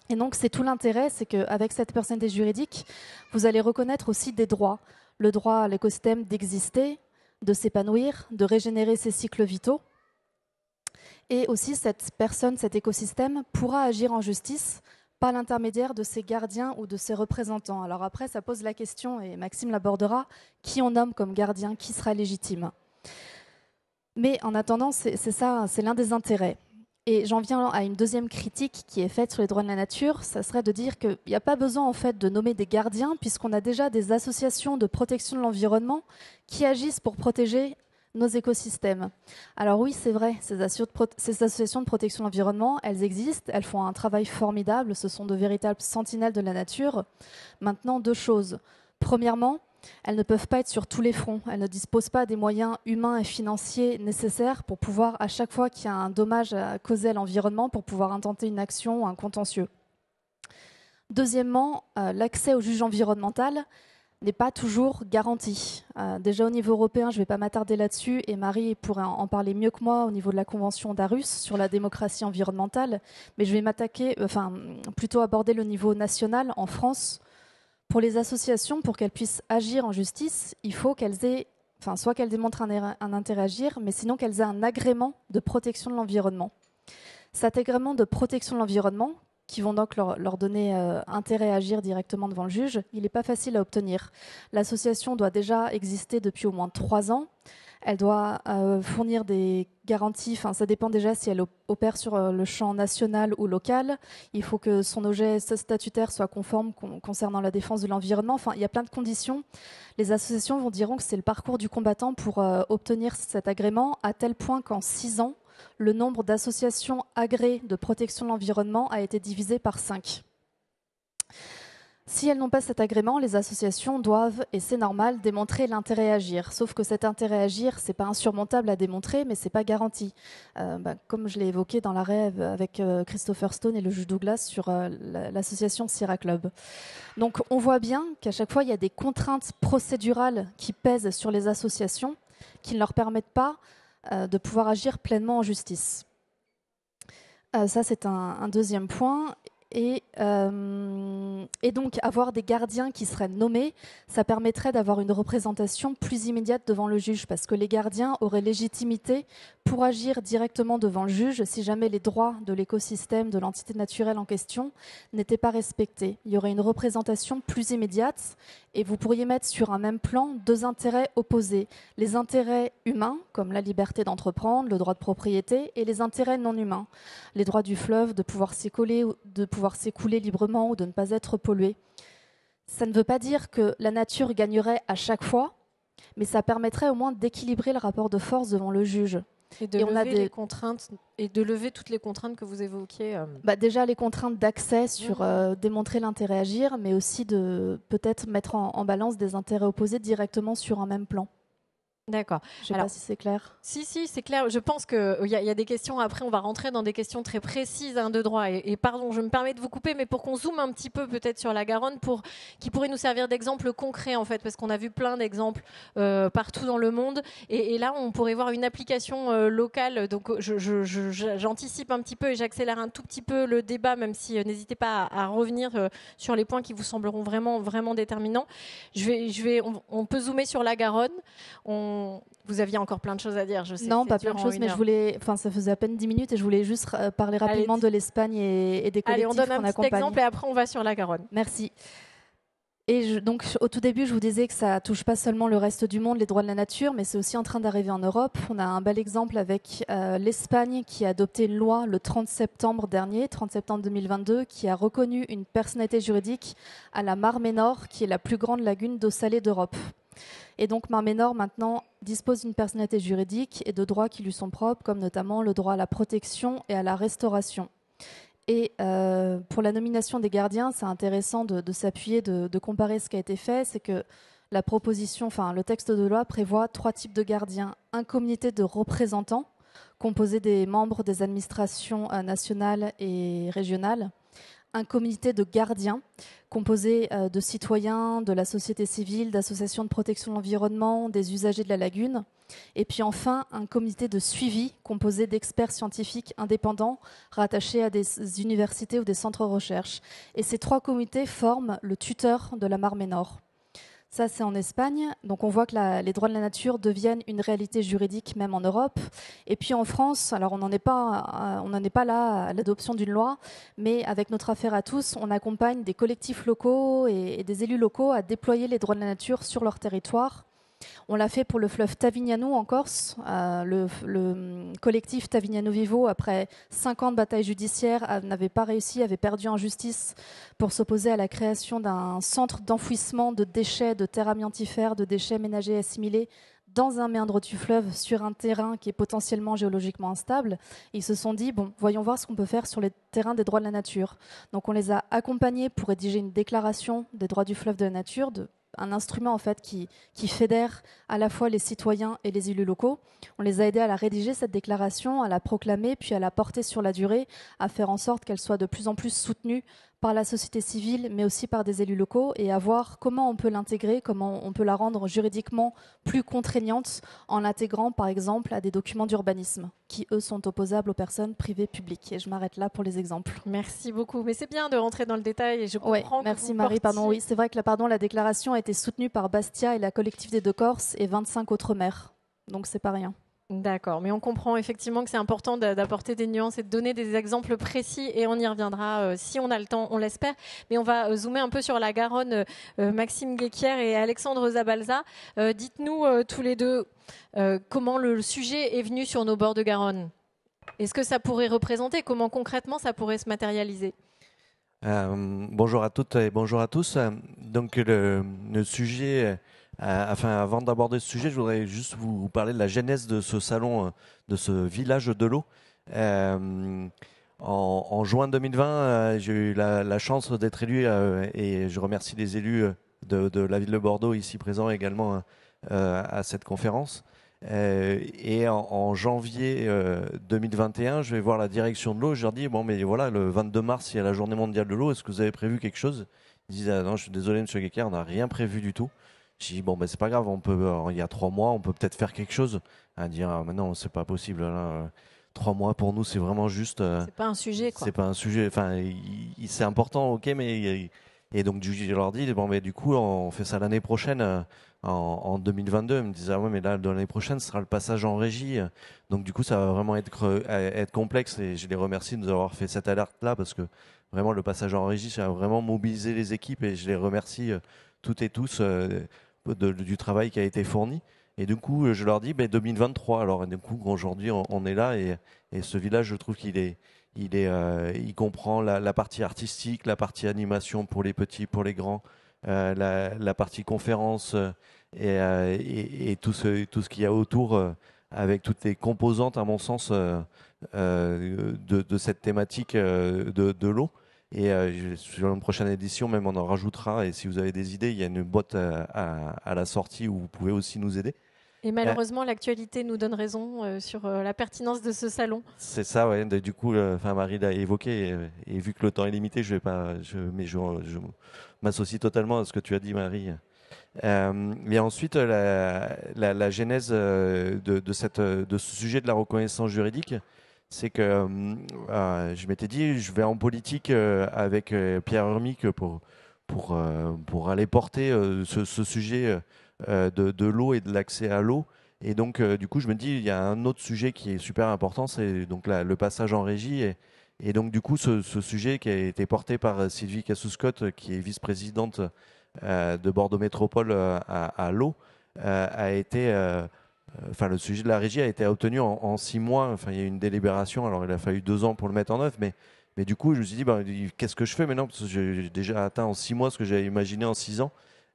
Et donc c'est tout l'intérêt, c'est qu'avec cette personnalité juridique, vous allez reconnaître aussi des droits. Le droit à l'écosystème d'exister, de s'épanouir, de régénérer ses cycles vitaux. Et aussi cette personne, cet écosystème, pourra agir en justice par l'intermédiaire de ses gardiens ou de ses représentants. Alors après, ça pose la question, et Maxime l'abordera, qui on nomme comme gardien, qui sera légitime. Mais en attendant, c'est ça, c'est l'un des intérêts. Et j'en viens à une deuxième critique qui est faite sur les droits de la nature, ça serait de dire qu'il n'y a pas besoin en fait de nommer des gardiens, puisqu'on a déjà des associations de protection de l'environnement qui agissent pour protéger nos écosystèmes. Alors oui, c'est vrai, ces associations de protection de l'environnement, elles existent, elles font un travail formidable, ce sont de véritables sentinelles de la nature. Maintenant, deux choses. Premièrement, elles ne peuvent pas être sur tous les fronts. Elles ne disposent pas des moyens humains et financiers nécessaires pour pouvoir, à chaque fois qu'il y a un dommage à causer à l'environnement, pour pouvoir intenter une action ou un contentieux. Deuxièmement, l'accès au juge environnemental n'est pas toujours garanti. Déjà au niveau européen, je ne vais pas m'attarder là-dessus, et Marie pourrait en parler mieux que moi au niveau de la Convention d'Aarhus sur la démocratie environnementale, mais je vais plutôt aborder le niveau national en France. Pour les associations, pour qu'elles puissent agir en justice, il faut qu'elles aient, soit qu'elles démontrent un intérêt à agir, mais sinon qu'elles aient un agrément de protection de l'environnement. Cet agrément de protection de l'environnement, qui vont donc leur donner intérêt à agir directement devant le juge, il n'est pas facile à obtenir. L'association doit déjà exister depuis au moins 3 ans. Elle doit fournir des garanties, ça dépend déjà si elle opère sur le champ national ou local. Il faut que son objet statutaire soit conforme concernant la défense de l'environnement. Il y a plein de conditions. Les associations diront que c'est le parcours du combattant pour obtenir cet agrément, à tel point qu'en 6 ans, le nombre d'associations agréées de protection de l'environnement a été divisé par 5. Si elles n'ont pas cet agrément, les associations doivent, et c'est normal, démontrer l'intérêt à agir. Sauf que cet intérêt à agir, ce n'est pas insurmontable à démontrer, mais ce n'est pas garanti. Comme je l'ai évoqué dans l'arrêt avec Christopher Stone et le juge Douglas sur l'association Sierra Club. Donc on voit bien qu'à chaque fois, il y a des contraintes procédurales qui pèsent sur les associations, qui ne leur permettent pas de pouvoir agir pleinement en justice. Ça, c'est un deuxième point. Et donc avoir des gardiens qui seraient nommés, ça permettrait d'avoir une représentation plus immédiate devant le juge, parce que les gardiens auraient légitimité pour agir directement devant le juge si jamais les droits de l'écosystème, de l'entité naturelle en question, n'étaient pas respectés. Il y aurait une représentation plus immédiate, et vous pourriez mettre sur un même plan 2 intérêts opposés. Les intérêts humains, comme la liberté d'entreprendre, le droit de propriété, et les intérêts non humains, les droits du fleuve de pouvoir s'écouler librement ou de ne pas être pollué. Ça ne veut pas dire que la nature gagnerait à chaque fois, mais ça permettrait au moins d'équilibrer le rapport de force devant le juge. Et de lever les contraintes, et de lever toutes les contraintes que vous évoquiez. Déjà les contraintes d'accès sur démontrer l'intérêt à agir, mais aussi de peut-être mettre en balance des intérêts opposés directement sur un même plan. D'accord. Je ne sais pas si c'est clair. Si, c'est clair. Je pense qu'il y a des questions. Après, on va rentrer dans des questions très précises de droit. Et pardon, je me permets de vous couper, mais pour qu'on zoome un petit peu peut-être sur la Garonne, qui pourrait nous servir d'exemple concret, en fait, parce qu'on a vu plein d'exemples partout dans le monde. Et là, on pourrait voir une application locale. Donc, j'anticipe un petit peu et j'accélère un tout petit peu le débat, même si n'hésitez pas à revenir sur les points qui vous sembleront vraiment, vraiment déterminants. On peut zoomer sur la Garonne. Vous aviez encore plein de choses à dire, je sais. Non, pas plein de choses, mais ça faisait à peine 10 minutes et je voulais juste parler rapidement de l'Espagne et des collectifs qu'on accompagne. Allez, on donne un petit exemple et après on va sur la Garonne. Merci. Et donc, au tout début, je vous disais que ça touche pas seulement le reste du monde, les droits de la nature, mais c'est aussi en train d'arriver en Europe. On a un bel exemple avec l'Espagne qui a adopté une loi le 30 septembre 2022, qui a reconnu une personnalité juridique à la Mar Menor, qui est la plus grande lagune d'eau salée d'Europe. Et donc Marménor maintenant dispose d'une personnalité juridique et de droits qui lui sont propres, comme notamment le droit à la protection et à la restauration. Et pour la nomination des gardiens, c'est intéressant de s'appuyer, de comparer ce qui a été fait. C'est que la proposition, enfin le texte de loi prévoit 3 types de gardiens. Un comité de représentants, composé des membres des administrations nationales et régionales. Un comité de gardiens, composé de citoyens, de la société civile, d'associations de protection de l'environnement, des usagers de la lagune. Et puis enfin, un comité de suivi, composé d'experts scientifiques indépendants, rattachés à des universités ou des centres de recherche. Et ces 3 comités forment le tuteur de la Marménor. Ça, c'est en Espagne. Donc, on voit que les droits de la nature deviennent une réalité juridique, même en Europe. Et puis en France, alors on n'en est pas là à l'adoption d'une loi, mais avec notre affaire à tous, on accompagne des collectifs locaux et des élus locaux à déployer les droits de la nature sur leur territoire. On l'a fait pour le fleuve Tavignano en Corse. Le collectif Tavignano Vivo, après 5 ans de bataille judiciaire, n'avait pas réussi, avait perdu en justice pour s'opposer à la création d'un centre d'enfouissement de déchets, de terres amiantifères, de déchets ménagers assimilés dans un méandre du fleuve sur un terrain qui est potentiellement géologiquement instable. Et ils se sont dit, bon, voyons voir ce qu'on peut faire sur les terrains des droits de la nature. Donc on les a accompagnés pour rédiger une déclaration des droits du fleuve de la nature, un instrument en fait qui fédère à la fois les citoyens et les élus locaux. On les a aidés à la rédiger, cette déclaration, à la proclamer, puis à la porter sur la durée, à faire en sorte qu'elle soit de plus en plus soutenue par la société civile, mais aussi par des élus locaux, et à voir comment on peut l'intégrer, comment on peut la rendre juridiquement plus contraignante en l'intégrant, par exemple, à des documents d'urbanisme qui, eux, sont opposables aux personnes privées publiques. Et je m'arrête là pour les exemples. Merci beaucoup. Mais c'est bien de rentrer dans le détail et je comprends. Merci Marie. Pardon, oui, c'est vrai que la déclaration a été soutenue par Bastia et la collectif des Deux-Corses et 25 autres maires. Donc c'est pas rien. D'accord, mais on comprend effectivement que c'est important d'apporter des nuances et de donner des exemples précis, et on y reviendra si on a le temps, on l'espère. Mais on va zoomer un peu sur la Garonne. Maxime Guéquière et Alexandre Zabalza, dites-nous tous les deux comment le sujet est venu sur nos bords de Garonne. Est-ce que ça pourrait représenter, comment concrètement ça pourrait se matérialiser? Bonjour à toutes et bonjour à tous. Donc le sujet... avant d'aborder ce sujet, je voudrais juste vous parler de la genèse de ce salon, de ce village de l'eau. En juin 2020, j'ai eu la chance d'être élu et je remercie les élus de la ville de Bordeaux ici présents également à cette conférence. Et en janvier 2021, je vais voir la direction de l'eau. Je leur dis, bon, mais voilà, le 22 mars, il y a la journée mondiale de l'eau. Est-ce que vous avez prévu quelque chose? Ils disent, ah, non, je suis désolé, monsieur Guéquer, on n'a rien prévu du tout. J'ai dit, bon, ben, c'est pas grave, il y a 3 mois, on peut peut-être faire quelque chose. À dire, ah, mais non, c'est pas possible. Là, 3 mois pour nous, c'est vraiment juste. C'est pas un sujet, quoi. C'est pas un sujet. Enfin, c'est important, ok, mais. Et donc, je leur dis, bon, mais du coup, on fait ça l'année prochaine, en 2022. Ils me disent, ah ouais, mais là, l'année prochaine, ce sera le passage en régie. Donc, du coup, ça va vraiment être complexe. Et je les remercie de nous avoir fait cette alerte-là, parce que vraiment, le passage en régie, ça a vraiment mobilisé les équipes. Et je les remercie toutes et tous du travail qui a été fourni. Et du coup, je leur dis 2023. Alors, et du coup, aujourd'hui, on est là et ce village, je trouve il comprend la partie artistique, la partie animation pour les petits, pour les grands, la partie conférence et tout ce qu'il y a autour, avec toutes les composantes, à mon sens, de cette thématique de l'eau. Et sur une prochaine édition, même on en rajoutera. Et si vous avez des idées, il y a une boîte à la sortie où vous pouvez aussi nous aider. Et malheureusement, l'actualité nous donne raison sur la pertinence de ce salon. C'est ça, ouais. Du coup, Marie l'a évoqué. Et vu que le temps est limité, je m'associe totalement à ce que tu as dit, Marie. Mais ensuite, la genèse de ce sujet de la reconnaissance juridique, c'est que je m'étais dit, je vais en politique avec Pierre Urmic pour aller porter ce sujet de l'eau et de l'accès à l'eau. Et donc, du coup, je me dis, il y a un autre sujet qui est super important, c'est donc le passage en régie. Et donc, du coup, ce sujet qui a été porté par Sylvie Cassou-Scott, qui est vice-présidente de Bordeaux Métropole à l'eau, a été... le sujet de la régie a été obtenu en 6 mois. Enfin, il y a eu une délibération. Alors, il a fallu 2 ans pour le mettre en œuvre. Mais du coup, je me suis dit, qu'est-ce que je fais maintenant? Parce que j'ai déjà atteint en 6 mois ce que j'avais imaginé en 6 ans.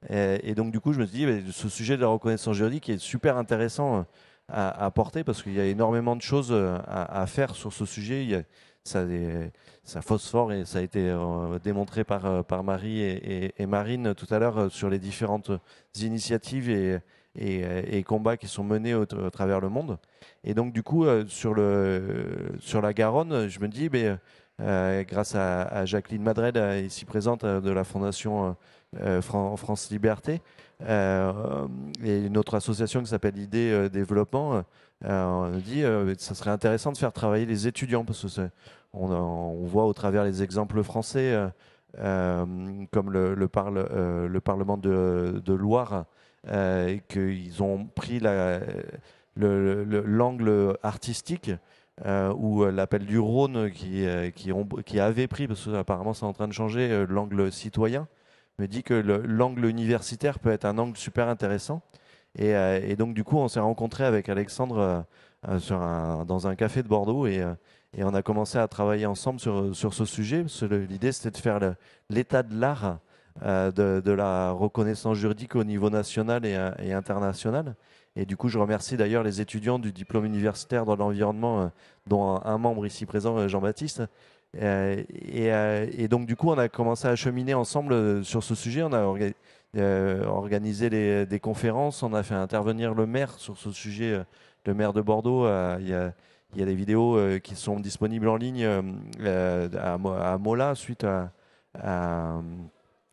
Et donc du coup, je me suis dit, ce sujet de la reconnaissance juridique est super intéressant à porter parce qu'il y a énormément de choses à faire sur ce sujet. Ça phosphore et ça a été démontré par Marie et Marine tout à l'heure sur les différentes initiatives et combats qui sont menés au travers le monde. Et donc du coup, sur la Garonne, je me dis, grâce à Jacqueline Madred, ici présente de la Fondation France Liberté, et une autre association qui s'appelle ID Développement, on dit que ça serait intéressant de faire travailler les étudiants parce que on voit au travers les exemples français comme le Parlement de Loire qu'ils ont pris l'angle artistique ou l'appel du Rhône qui avait pris, parce que apparemment c'est en train de changer, l'angle citoyen, me dit que l'angle universitaire peut être un angle super intéressant. Et donc du coup on s'est rencontré avec Alexandre dans un café de Bordeaux et on a commencé à travailler ensemble sur ce sujet. L'idée c'était de faire l'état de l'art de la reconnaissance juridique au niveau national et international. Et du coup, je remercie d'ailleurs les étudiants du diplôme universitaire dans l'environnement, dont un membre ici présent, Jean-Baptiste. Et donc, du coup, on a commencé à cheminer ensemble sur ce sujet. On a organisé des conférences. On a fait intervenir le maire sur ce sujet, le maire de Bordeaux. Il y a des vidéos qui sont disponibles en ligne à Mola suite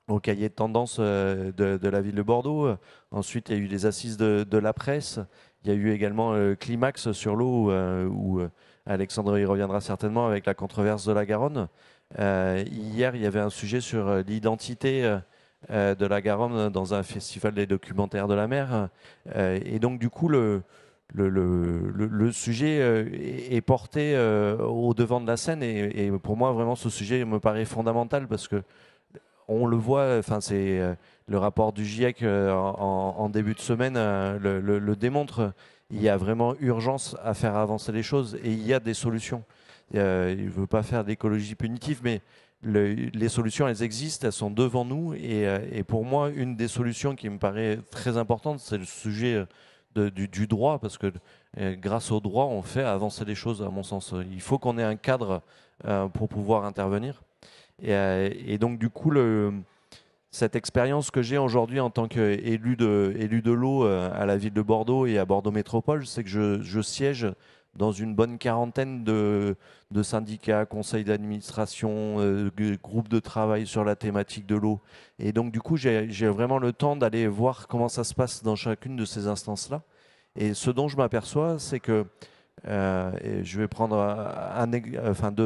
au cahier de tendance de la ville de Bordeaux. Ensuite, il y a eu les assises de la presse. Il y a eu également Climax sur l'eau, où Alexandre y reviendra certainement avec la controverse de la Garonne. Hier, il y avait un sujet sur l'identité de la Garonne dans un festival des documentaires de la mer. Et donc, du coup, le sujet est porté au devant de la scène. Et pour moi, vraiment, ce sujet me paraît fondamental parce que on le voit, enfin c'est le rapport du GIEC en début de semaine le démontre. Il y a vraiment urgence à faire avancer les choses et il y a des solutions. Il ne veut pas faire d'écologie punitive, mais les solutions, elles existent, elles sont devant nous. Et pour moi, une des solutions qui me paraît très importante, c'est le sujet du droit, parce que grâce au droit, on fait avancer les choses, à mon sens. Il faut qu'on ait un cadre pour pouvoir intervenir. Et donc, du coup, cette expérience que j'ai aujourd'hui en tant qu'élu de l'eau à la ville de Bordeaux et à Bordeaux Métropole, c'est que je siège dans une bonne quarantaine de syndicats, conseils d'administration, groupes de travail sur la thématique de l'eau. Et donc, du coup, j'ai vraiment le temps d'aller voir comment ça se passe dans chacune de ces instances-là. Et ce dont je m'aperçois, c'est que et je vais prendre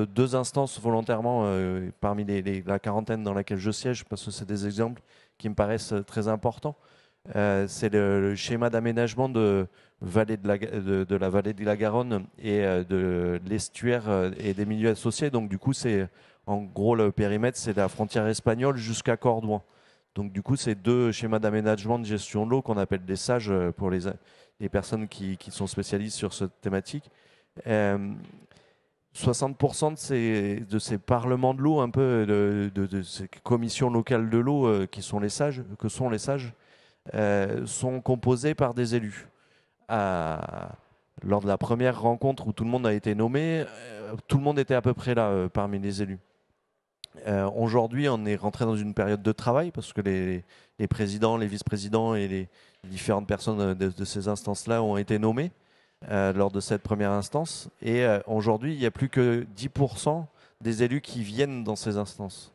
deux instances volontairement parmi la quarantaine dans laquelle je siège, parce que c'est des exemples qui me paraissent très importants. C'est le schéma d'aménagement de la vallée de la Garonne et de l'estuaire et des milieux associés. Donc du coup, c'est en gros le périmètre, c'est la frontière espagnole jusqu'à Cordouan. Donc du coup, c'est deux schémas d'aménagement de gestion de l'eau qu'on appelle des SAGE pour les personnes qui sont spécialistes sur cette thématique. 60% de ces parlements de l'eau, un peu de ces commissions locales de l'eau qui sont les SAGE, sont composés par des élus. Lors de la première rencontre où tout le monde a été nommé, tout le monde était à peu près là parmi les élus. Aujourd'hui, on est rentré dans une période de travail parce que les présidents, les vice-présidents et les différentes personnes de ces instances-là ont été nommées lors de cette première instance. Et aujourd'hui, il n'y a plus que 10% des élus qui viennent dans ces instances.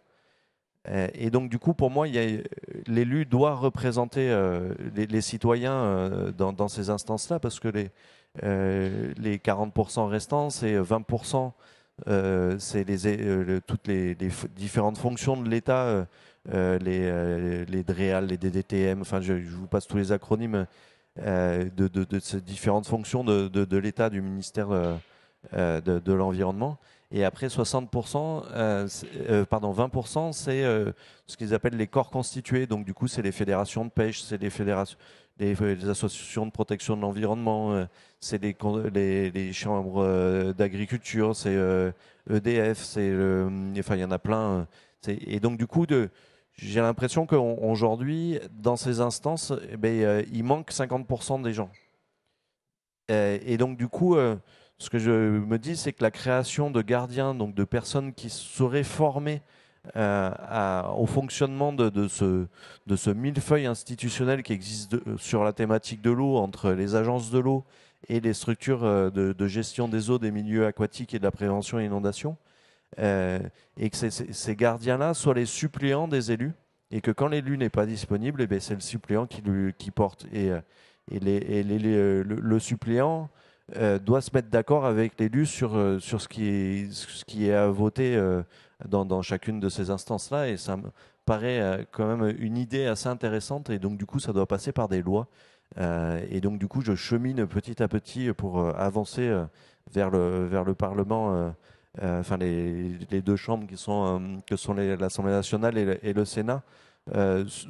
Et donc, du coup, pour moi, l'élu doit représenter les citoyens dans ces instances-là parce que les 40% restants, c'est 20%. C'est toutes les différentes fonctions de l'État, les DREAL, les DDTM, enfin je vous passe tous les acronymes de ces différentes fonctions de l'État, du ministère de l'Environnement. Et après 60%, 20%, c'est ce qu'ils appellent les corps constitués. Donc du coup, c'est les fédérations de pêche, c'est les associations de protection de l'environnement, c'est les chambres d'agriculture, c'est EDF, enfin il y en a plein. Et donc du coup, j'ai l'impression qu'aujourd'hui, dans ces instances, il manque 50% des gens. Et donc du coup, ce que je me dis, c'est que la création de gardiens, donc de personnes qui seraient formées au fonctionnement de ce millefeuille institutionnel qui existe sur la thématique de l'eau entre les agences de l'eau et les structures de gestion des eaux, des milieux aquatiques et de la prévention et inondation, et que ces gardiens-là soient les suppléants des élus, et que quand l'élu n'est pas disponible, c'est le suppléant qui porte. Le suppléant doit se mettre d'accord avec l'élu sur ce qui est à voter dans chacune de ces instances-là, et ça me paraît quand même une idée assez intéressante, et donc du coup ça doit passer par des lois, et donc du coup je chemine petit à petit pour avancer vers le Parlement, enfin les deux chambres que sont l'Assemblée nationale et le Sénat,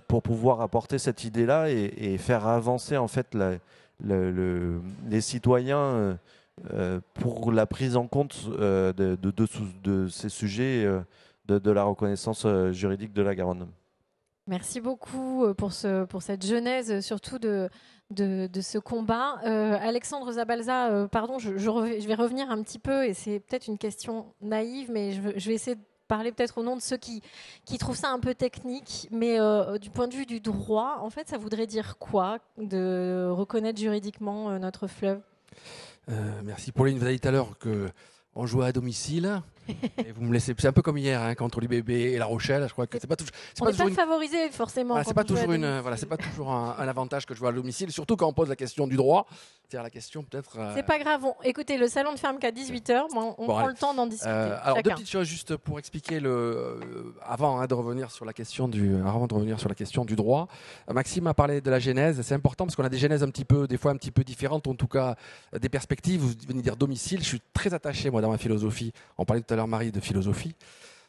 pour pouvoir apporter cette idée-là et faire avancer en fait les citoyens pour la prise en compte de ces sujets de la reconnaissance juridique de la Garonne. Merci beaucoup pour cette genèse, surtout de ce combat. Alexandre Zabalza, pardon, je vais revenir un petit peu, et c'est peut-être une question naïve, mais je vais essayer de parler peut-être au nom de ceux qui trouvent ça un peu technique, mais du point de vue du droit, en fait, ça voudrait dire quoi de reconnaître juridiquement notre fleuve ? Merci Pauline, vous avez dit tout à l'heure qu'on jouait à domicile. Et vous me laissez, c'est un peu comme hier contre l'UBB et La Rochelle. Je crois que c'est pas toujours. On n'est pas favorisé forcément. Voilà, c'est pas toujours un avantage que je vois à domicile, surtout quand on pose la question du droit. C'est-à-dire la question peut-être. C'est pas grave. Écoutez, le salon ne ferme qu'à 18h. On prend le temps d'en discuter. Alors chacun. deux petites choses juste pour expliquer avant de revenir sur la question du droit. Maxime a parlé de la genèse. C'est important parce qu'on a des genèses des fois un petit peu différentes, en tout cas des perspectives. Vous venez dire domicile. Je suis très attaché moi dans ma philosophie. On parlait tout à l'heure Marie de philosophie.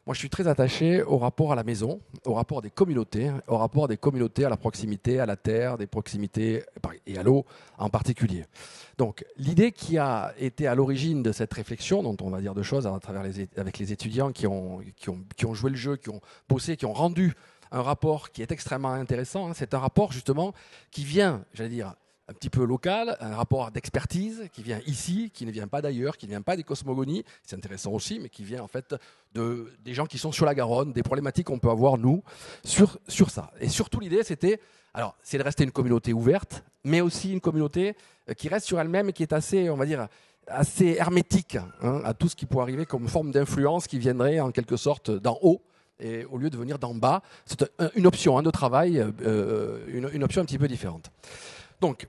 Moi, je suis très attaché au rapport à la maison, au rapport des communautés, à la proximité, à la terre, des proximités et à l'eau en particulier. Donc, l'idée qui a été à l'origine de cette réflexion, dont on va dire deux choses avec les étudiants qui ont joué le jeu, qui ont bossé, qui ont rendu un rapport qui est extrêmement intéressant. C'est un rapport justement qui vient, j'allais dire, un petit peu local, un rapport d'expertise qui vient ici, qui ne vient pas d'ailleurs, qui ne vient pas des cosmogonies, c'est intéressant aussi, mais qui vient en fait des gens qui sont sur la Garonne, des problématiques qu'on peut avoir nous sur ça. Et surtout l'idée c'est de rester une communauté ouverte, mais aussi une communauté qui reste sur elle-même et qui est assez, on va dire, assez hermétique à tout ce qui pourrait arriver comme forme d'influence qui viendrait en quelque sorte d'en haut. Et au lieu de venir d'en bas, c'est une option de travail, une option un petit peu différente. Donc,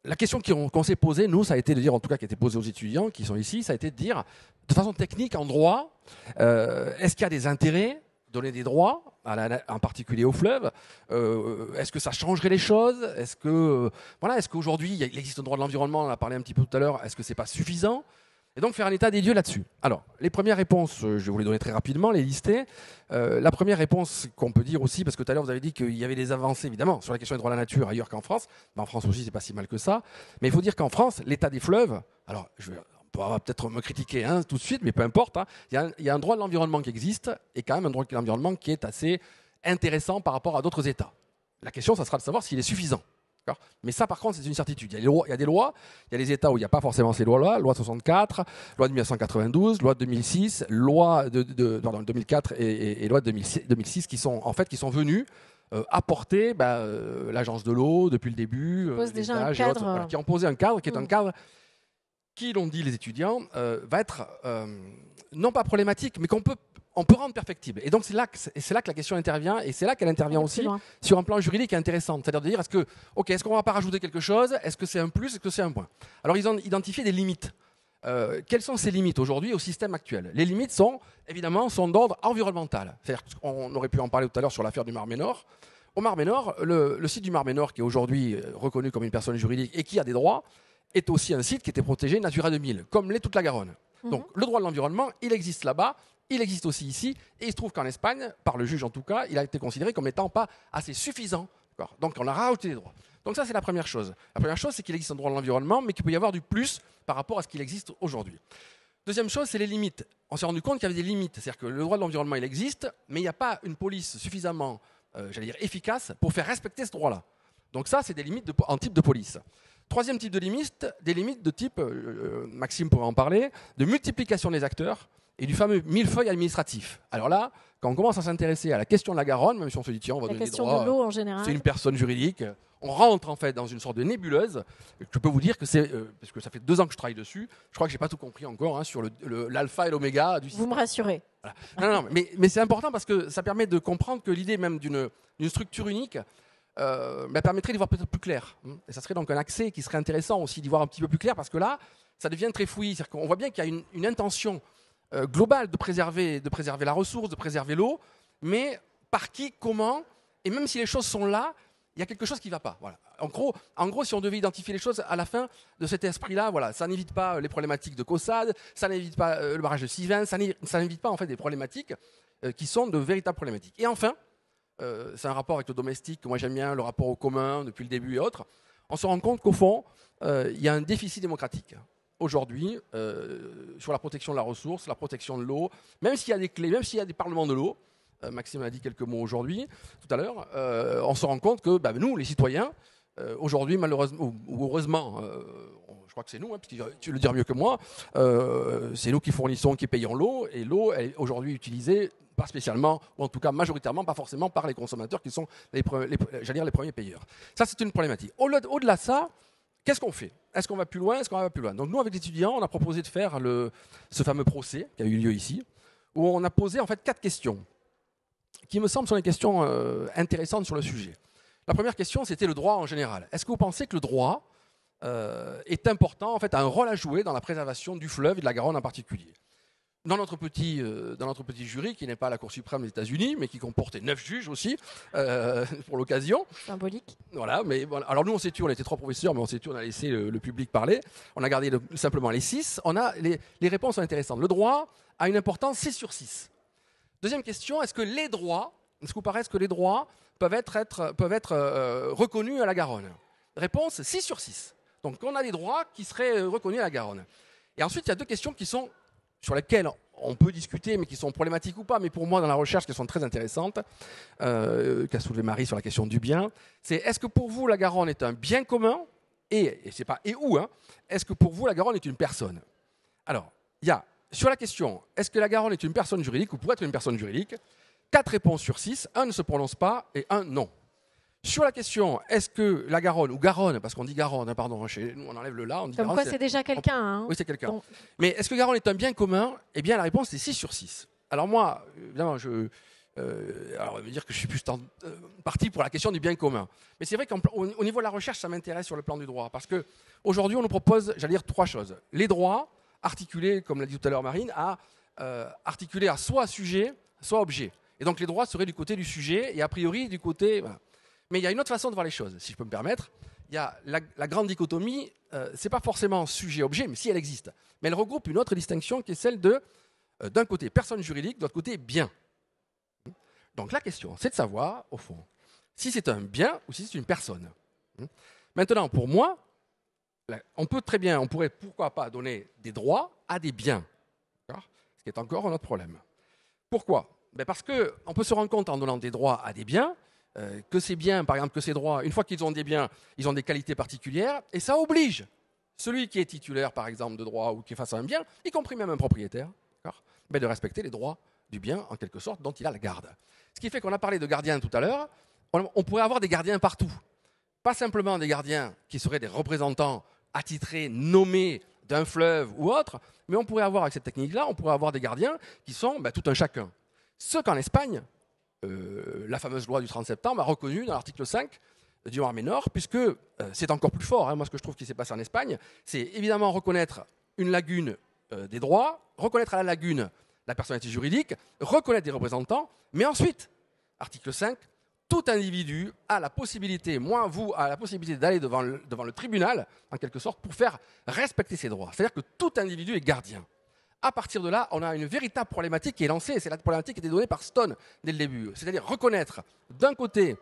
la question qu'on s'est posée, nous, ça a été de dire, en tout cas qui a été posée aux étudiants qui sont ici, ça a été de dire, de façon technique, en droit, est-ce qu'il y a des intérêts, donner des droits, en particulier au fleuve, est-ce que ça changerait les choses, est-ce qu'aujourd'hui, il existe un droit de l'environnement, on en a parlé un petit peu tout à l'heure, est-ce que c'est pas suffisant ? Et donc faire un état des lieux là-dessus. Alors, les premières réponses, je vais vous les donner très rapidement, les lister. La première réponse qu'on peut dire aussi, parce que tout à l'heure vous avez dit qu'il y avait des avancées évidemment sur la question des droits de la nature ailleurs qu'en France, mais en France aussi c'est pas si mal que ça, mais il faut dire qu'en France, l'état des fleuves, alors on va peut-être me critiquer tout de suite, mais peu importe, il y a un droit de l'environnement qui existe, et quand même un droit de l'environnement qui est assez intéressant par rapport à d'autres États. La question, ça sera de savoir s'il est suffisant. Mais ça, par contre, c'est une certitude. Il y a des lois, il y a les États où il n'y a pas forcément ces lois-là, loi 64, loi de 1992, loi de 2006, loi de 2004 et loi de 2006 qui sont venus apporter l'agence de l'eau depuis le début, qui ont posé un cadre qui est un cadre qui, l'ont dit les étudiants, va être non pas problématique, mais qu'on peut rendre perfectible. Et donc c'est là que la question intervient, et c'est là qu'elle intervient aussi sur un plan juridique intéressant. C'est-à-dire de dire, est-ce qu'on ne va pas rajouter quelque chose ? Est-ce que c'est un plus ? Est-ce que c'est un point ? Alors ils ont identifié des limites. Quelles sont ces limites aujourd'hui au système actuel ? Les limites sont d'ordre environnemental. C'est-à-dire qu'on aurait pu en parler tout à l'heure sur l'affaire du Mar Ménor. Au Mar Ménor, le site du Mar Ménor, qui est aujourd'hui reconnu comme une personne juridique et qui a des droits, est aussi un site qui était protégé Natura 2000, comme l'est toute la Garonne. Donc le droit de l'environnement, il existe là-bas, il existe aussi ici, et il se trouve qu'en Espagne, par le juge en tout cas, il a été considéré comme n'étant pas assez suffisant. Donc on a rajouté des droits. Donc ça, c'est la première chose. La première chose, c'est qu'il existe un droit de l'environnement, mais qu'il peut y avoir du plus par rapport à ce qu'il existe aujourd'hui. Deuxième chose, c'est les limites. On s'est rendu compte qu'il y avait des limites. C'est-à-dire que le droit de l'environnement, il existe, mais il n'y a pas une police suffisamment, efficace pour faire respecter ce droit-là. Donc ça, c'est des limites en type de police. Troisième type de limite, des limites de type, Maxime pourrait en parler, de multiplication des acteurs et du fameux millefeuille administratif. Alors là, quand on commence à s'intéresser à la question de la Garonne, même si on se dit tiens, on va donner des droits, la question de l'eau en général, c'est une personne juridique, on rentre en fait dans une sorte de nébuleuse. Je peux vous dire que c'est, parce que ça fait 2 ans que je travaille dessus, je crois que j'ai pas tout compris encore sur l'alpha et l'oméga du système. Vous me rassurez. Voilà. Non, mais c'est important parce que ça permet de comprendre que l'idée même d'une structure unique permettrait d'y voir peut-être plus clair. Et ça serait donc un accès qui serait intéressant aussi d'y voir un petit peu plus clair, parce que là, ça devient très fouillis. C'est-à-dire qu'on voit bien qu'il y a une intention globale de préserver la ressource, de préserver l'eau, mais par qui, comment, et même si les choses sont là, il y a quelque chose qui ne va pas. Voilà. En gros, si on devait identifier les choses à la fin de cet esprit-là, voilà, ça n'évite pas les problématiques de Caussade, ça n'évite pas le barrage de Sivens, ça n'évite pas en fait des problématiques qui sont de véritables problématiques. Et enfin, c'est un rapport avec le domestique que moi j'aime bien, le rapport au commun depuis le début et autres. On se rend compte qu'au fond, il y a un déficit démocratique aujourd'hui sur la protection de la ressource, la protection de l'eau, même s'il y a des clés, même s'il y a des parlements de l'eau. Maxime a dit quelques mots aujourd'hui, tout à l'heure. On se rend compte que nous, les citoyens, aujourd'hui, malheureusement ou heureusement, je crois que c'est nous, parce que tu le dire mieux que moi, c'est nous qui fournissons, qui payons l'eau, et l'eau est aujourd'hui utilisée pas spécialement, ou en tout cas majoritairement, pas forcément par les consommateurs qui sont les premiers payeurs. Ça, c'est une problématique. Au-delà de ça, qu'est-ce qu'on fait? Est-ce qu'on va plus loin? Est-ce qu'on va plus loin? Donc nous, avec les étudiants, on a proposé de faire ce fameux procès qui a eu lieu ici, où on a posé en fait 4 questions, qui me semblent sont des questions intéressantes sur le sujet. La première question, c'était le droit en général. Est-ce que vous pensez que le droit est important, en fait, a un rôle à jouer dans la préservation du fleuve et de la Garonne en particulier? Dans notre petit jury, qui n'est pas à la Cour suprême des États-Unis, mais qui comportait 9 juges aussi, pour l'occasion. Symbolique. Voilà, mais voilà. Alors nous, on s'est tué, on était 3 professeurs, mais on a laissé le public parler. On a gardé simplement les 6. Les réponses sont intéressantes. Le droit a une importance 6 sur 6. Deuxième question, est-ce que vous paraît que les droits peuvent être reconnus à la Garonne? Réponse 6 sur 6. Donc on a des droits qui seraient reconnus à la Garonne. Et ensuite, il y a 2 questions sur lesquelles on peut discuter, mais qui sont problématiques ou pas, mais pour moi, dans la recherche, qui sont très intéressantes, qu'a soulevé Marie sur la question du bien, c'est est-ce que pour vous, la Garonne est un bien commun, et c'est pas et où, est-ce que pour vous, la Garonne est une personne? Alors, il y a, sur la question, est-ce que la Garonne est une personne juridique, ou pourrait être une personne juridique, 4 réponses sur 6, 1 ne se prononce pas, et 1 non. Sur la question, est-ce que la Garonne, ou Garonne, parce qu'on dit Garonne, pardon, chez nous on enlève le là, on dit Comme Garonne. quoi c'est déjà quelqu'un. Oui, c'est quelqu'un. Bon. Mais est-ce que Garonne est un bien commun? Eh bien, la réponse est 6 sur 6. Alors moi, évidemment, alors, on va dire que je suis plus parti pour la question du bien commun. Mais c'est vrai qu'au niveau de la recherche, ça m'intéresse sur le plan du droit. Parce qu'aujourd'hui, on nous propose, 3 choses. Les droits, articulés, comme l'a dit tout à l'heure Marine, articulés à soit sujet, soit objet. Et donc les droits seraient du côté du sujet, et a priori du côté... Voilà. Mais il y a une autre façon de voir les choses, si je peux me permettre. Il y a la grande dichotomie, ce n'est pas forcément sujet-objet, mais si elle existe. Mais elle regroupe une autre distinction qui est celle d'un côté personne juridique, de l'autre côté bien. Donc la question, c'est de savoir, au fond, si c'est un bien ou si c'est une personne. Maintenant, pour moi, on pourrait pourquoi pas donner des droits à des biens. Ce qui est encore un autre problème. Pourquoi? Parce qu'on peut se rendre compte en donnant des droits à des biens, que ces biens, par exemple, que ces droits, une fois qu'ils ont des biens, ils ont des qualités particulières, et ça oblige celui qui est titulaire, par exemple, de droit ou qui est face à un bien, y compris même un propriétaire, de respecter les droits du bien, en quelque sorte, dont il a la garde. Ce qui fait qu'on a parlé de gardiens tout à l'heure, on pourrait avoir des gardiens partout. Pas simplement des gardiens qui seraient des représentants attitrés, nommés d'un fleuve ou autre, mais on pourrait avoir, avec cette technique-là, on pourrait avoir des gardiens qui sont tout un chacun. Ce qu'en Espagne, la fameuse loi du 30 septembre a reconnu dans l'article 5 du Mar Menor, puisque c'est encore plus fort. Moi, ce que je trouve qui s'est passé en Espagne, c'est évidemment reconnaître une lagune des droits, reconnaître à la lagune la personnalité juridique, reconnaître des représentants, mais ensuite, article 5, tout individu a la possibilité, a la possibilité d'aller devant le tribunal, en quelque sorte, pour faire respecter ses droits. C'est-à-dire que tout individu est gardien. À partir de là, on a une véritable problématique qui est lancée. C'est la problématique qui était donnée par Stone dès le début. C'est-à-dire reconnaître d'un côté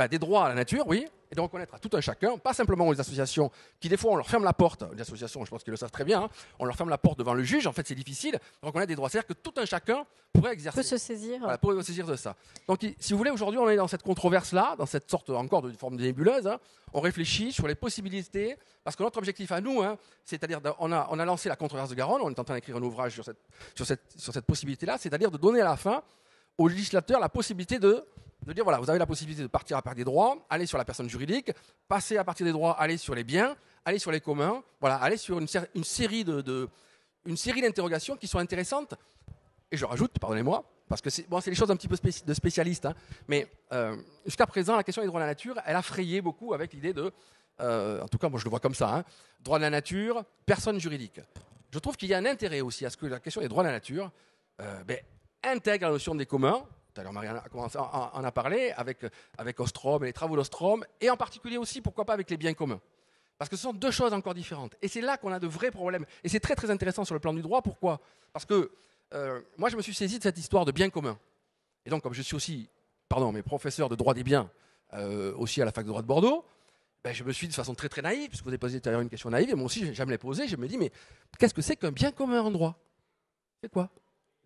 des droits à la nature, oui, et de reconnaître à tout un chacun, pas simplement aux associations qui des fois on leur ferme la porte, les associations je pense qu'ils le savent très bien, hein, on leur ferme la porte devant le juge, en fait c'est difficile de reconnaître des droits, c'est-à-dire que tout un chacun pourrait exercer. Peut se saisir. Voilà, pourrait se saisir de ça. Donc si vous voulez, aujourd'hui on est dans cette controverse-là, dans cette sorte encore de forme de nébuleuse, hein, on réfléchit sur les possibilités, parce que notre objectif à nous, hein, c'est-à-dire on a lancé la controverse de Garonne, on est en train d'écrire un ouvrage sur cette possibilité-là, c'est-à-dire de donner à la fin aux législateurs la possibilité de dire, voilà, vous avez la possibilité de partir à partir des droits, aller sur la personne juridique, passer à partir des droits, aller sur les biens, aller sur les communs, voilà, aller sur une série d'interrogations qui sont intéressantes. Et je rajoute, pardonnez-moi, parce que c'est des choses un petit peu de spécialistes, hein, mais jusqu'à présent, la question des droits de la nature, elle a frayé beaucoup avec l'idée de, en tout cas, moi je le vois comme ça, hein, droits de la nature, personne juridique. Je trouve qu'il y a un intérêt aussi à ce que la question des droits de la nature intègre la notion des communs. Tout à l'heure, Marianne a commencé à en parler avec Ostrom et les travaux d'Ostrom, et en particulier aussi, pourquoi pas, avec les biens communs. Parce que ce sont deux choses encore différentes. Et c'est là qu'on a de vrais problèmes. Et c'est très très intéressant sur le plan du droit. Pourquoi ? Parce que moi, je me suis saisi de cette histoire de biens communs. Et donc, comme je suis aussi, mais professeur de droit des biens, aussi à la fac de droit de Bordeaux, je me suis dit de façon très très naïve, puisque vous avez posé tout à l'heure une question naïve, et moi aussi, j'aime les poser, je me dis, mais qu'est-ce que c'est qu'un bien commun en droit ? C'est quoi ?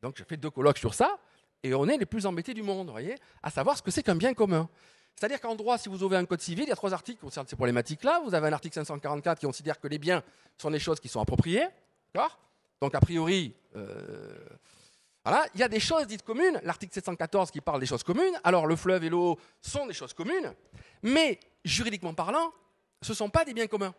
Donc, j'ai fait 2 colloques sur ça. Et on est les plus embêtés du monde, vous voyez, à savoir ce que c'est qu'un bien commun. C'est-à-dire qu'en droit, si vous ouvrez un code civil, il y a 3 articles qui concernent ces problématiques-là. Vous avez un article 544 qui considère que les biens sont des choses qui sont appropriées. D'accord ? Donc, a priori, voilà, il y a des choses dites communes. L'article 714 qui parle des choses communes. Alors, le fleuve et l'eau sont des choses communes. Mais, juridiquement parlant, ce ne sont pas des biens communs.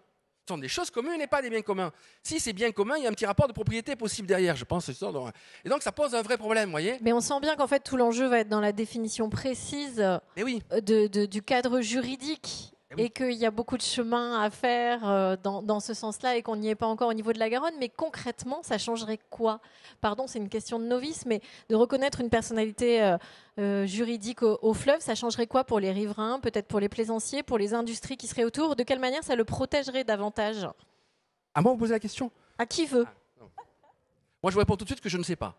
Ce sont des choses communes et pas des biens communs. Si c'est bien commun, il y a un petit rapport de propriété possible derrière, je pense. Et donc, ça pose un vrai problème, vous voyez. Mais on sent bien qu'en fait, tout l'enjeu va être dans la définition précise du cadre juridique. Et qu'il y a beaucoup de chemin à faire dans ce sens-là et qu'on n'y est pas encore au niveau de la Garonne. Mais concrètement, ça changerait quoi ? Pardon, c'est une question de novice, mais de reconnaître une personnalité juridique au fleuve, ça changerait quoi pour les riverains, peut-être pour les plaisanciers, pour les industries qui seraient autour ? De quelle manière ça le protégerait davantage ? À moi, vous posez la question ? À qui veut ? Moi, je vous réponds tout de suite que je ne sais pas.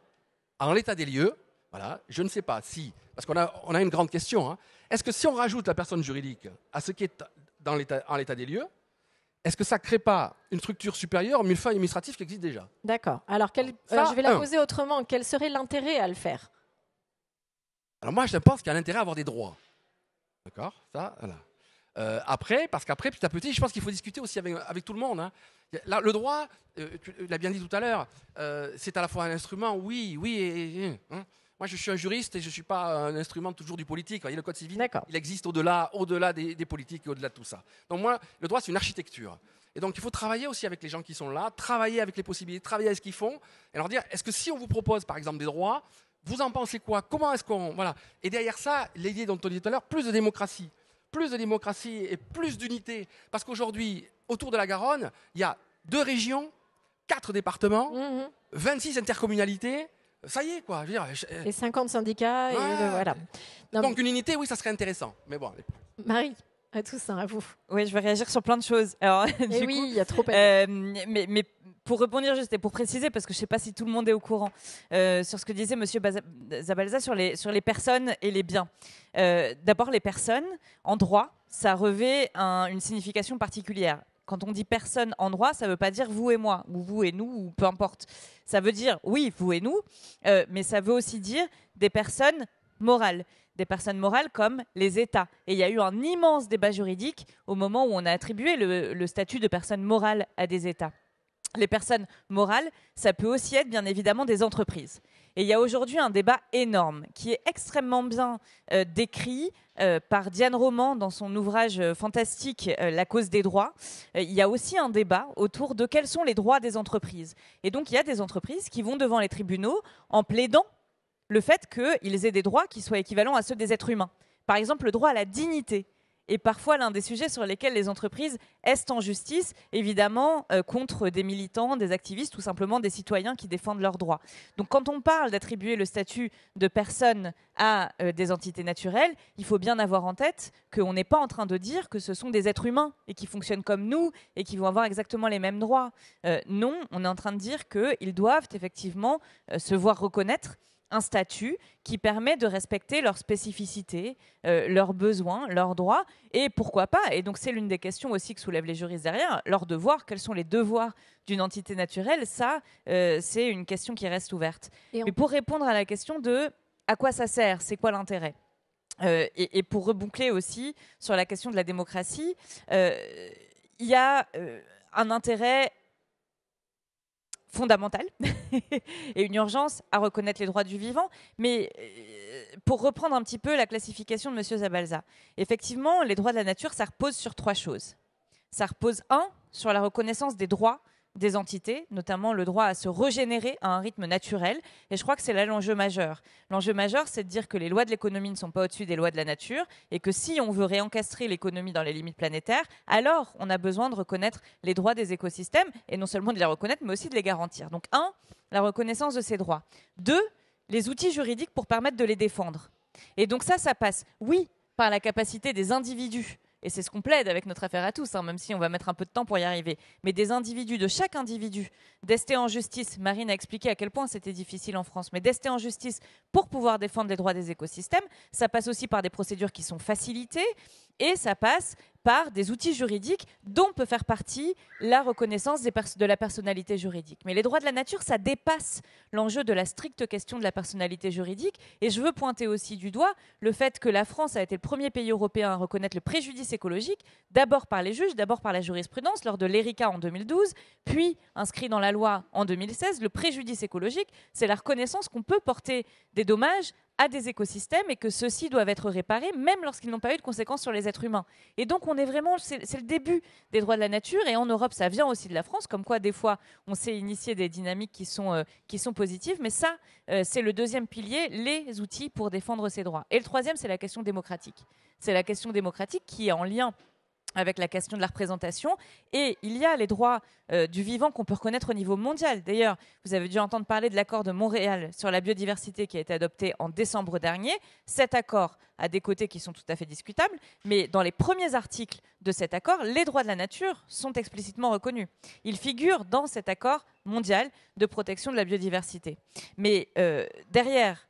En l'état des lieux, voilà, je ne sais pas si... Parce qu'on a une grande question, hein. Est-ce que si on rajoute la personne juridique à ce qui est en l'état des lieux, est-ce que ça ne crée pas une structure supérieure au millefeuille administratif qui existe déjà ? D'accord. Alors, je vais la poser autrement. Quel serait l'intérêt à le faire ? Alors moi, je pense qu'il y a un intérêt à avoir des droits. D'accord ? Ça, voilà. Après, parce qu'après, petit à petit, je pense qu'il faut discuter aussi avec tout le monde, hein. Là, le droit, tu l'as bien dit tout à l'heure, c'est à la fois un instrument, oui, hein. Moi, je suis un juriste et je ne suis pas un instrument toujours du politique. Vous voyez, le code civil, il existe au-delà des politiques et au-delà de tout ça. Donc moi, le droit, c'est une architecture. Et donc, il faut travailler aussi avec les gens qui sont là, travailler avec les possibilités, travailler avec ce qu'ils font, et leur dire, est-ce que si on vous propose, par exemple, des droits, vous en pensez quoi ? Comment est-ce qu'on... Voilà. Et derrière ça, l'idée dont on dit tout à l'heure, plus de démocratie et plus d'unité. Parce qu'aujourd'hui, autour de la Garonne, il y a 2 régions, 4 départements, 26 intercommunalités. Ça y est, quoi. Je veux dire, et 50 syndicats, voilà. Donc une unité, oui, ça serait intéressant. Mais bon. Marie, à tous, à vous. Oui, je vais réagir sur plein de choses. Alors, il y a trop mais pour rebondir juste et pour préciser, parce que je ne sais pas si tout le monde est au courant, sur ce que disait M. Zabalza sur les personnes et les biens. D'abord, les personnes, en droit, ça revêt une signification particulière. Quand on dit personne en droit, ça ne veut pas dire vous et moi, ou vous et nous, ou peu importe. Ça veut dire, oui, vous et nous, mais ça veut aussi dire des personnes morales. Des personnes morales comme les États. Et il y a eu un immense débat juridique au moment où on a attribué le statut de personne morale à des États. Les personnes morales, ça peut aussi être bien évidemment des entreprises. Et il y a aujourd'hui un débat énorme qui est extrêmement bien décrit par Diane Roman dans son ouvrage fantastique « La cause des droits ». Il y a aussi un débat autour de quels sont les droits des entreprises. Et donc il y a des entreprises qui vont devant les tribunaux en plaidant le fait qu'ils aient des droits qui soient équivalents à ceux des êtres humains. Par exemple, le droit à la dignité est parfois l'un des sujets sur lesquels les entreprises est en justice, évidemment, contre des militants, des activistes, ou simplement des citoyens qui défendent leurs droits. Donc quand on parle d'attribuer le statut de personne à des entités naturelles, il faut bien avoir en tête qu'on n'est pas en train de dire que ce sont des êtres humains et qui fonctionnent comme nous et qui vont avoir exactement les mêmes droits. Non, on est en train de dire qu'ils doivent effectivement se voir reconnaître un statut qui permet de respecter leurs spécificités, leurs besoins, leurs droits, et pourquoi pas, et donc c'est l'une des questions aussi que soulèvent les juristes derrière, leurs devoirs, quels sont les devoirs d'une entité naturelle, ça, c'est une question qui reste ouverte. Mais pour répondre à la question de à quoi ça sert, c'est quoi l'intérêt, et pour reboucler aussi sur la question de la démocratie, il y a un intérêt fondamental et une urgence à reconnaître les droits du vivant. Mais pour reprendre un petit peu la classification de M. Zabalza, effectivement, les droits de la nature, ça repose sur 3 choses. Ça repose, 1, sur la reconnaissance des droits des entités, notamment le droit à se régénérer à un rythme naturel. Et je crois que c'est là l'enjeu majeur. L'enjeu majeur, c'est de dire que les lois de l'économie ne sont pas au-dessus des lois de la nature et que si on veut réencastrer l'économie dans les limites planétaires, alors on a besoin de reconnaître les droits des écosystèmes et non seulement de les reconnaître, mais aussi de les garantir. Donc 1, la reconnaissance de ces droits. 2, les outils juridiques pour permettre de les défendre. Et donc ça passe, oui, par la capacité des individus, et c'est ce qu'on plaide avec notre affaire à tous, même si on va mettre un peu de temps pour y arriver, mais des individus, de chaque individu, d'ester en justice. Marine a expliqué à quel point c'était difficile en France, mais d'ester en justice pour pouvoir défendre les droits des écosystèmes, ça passe aussi par des procédures qui sont facilitées, et ça passe par des outils juridiques dont peut faire partie la reconnaissance de la personnalité juridique. Mais les droits de la nature, ça dépasse l'enjeu de la stricte question de la personnalité juridique. Et je veux pointer aussi du doigt le fait que la France a été le premier pays européen à reconnaître le préjudice écologique, d'abord par les juges, d'abord par la jurisprudence, lors de l'ERICA en 2012, puis inscrit dans la loi en 2016. Le préjudice écologique, c'est la reconnaissance qu'on peut porter des dommages à des écosystèmes et que ceux-ci doivent être réparés, même lorsqu'ils n'ont pas eu de conséquences sur les êtres humains. Et donc, on est vraiment, c'est le début des droits de la nature, et en Europe, ça vient aussi de la France, comme quoi, des fois, on sait initier des dynamiques qui sont positives, mais ça, c'est le deuxième pilier, les outils pour défendre ces droits. Et le troisième, c'est la question démocratique. C'est la question démocratique qui est en lien avec la question de la représentation, et il y a les droits du vivant qu'on peut reconnaître au niveau mondial. D'ailleurs, vous avez dû entendre parler de l'accord de Montréal sur la biodiversité qui a été adopté en décembre dernier. Cet accord a des côtés qui sont tout à fait discutables, mais dans les premiers articles de cet accord, les droits de la nature sont explicitement reconnus. Ils figurent dans cet accord mondial de protection de la biodiversité. Mais derrière,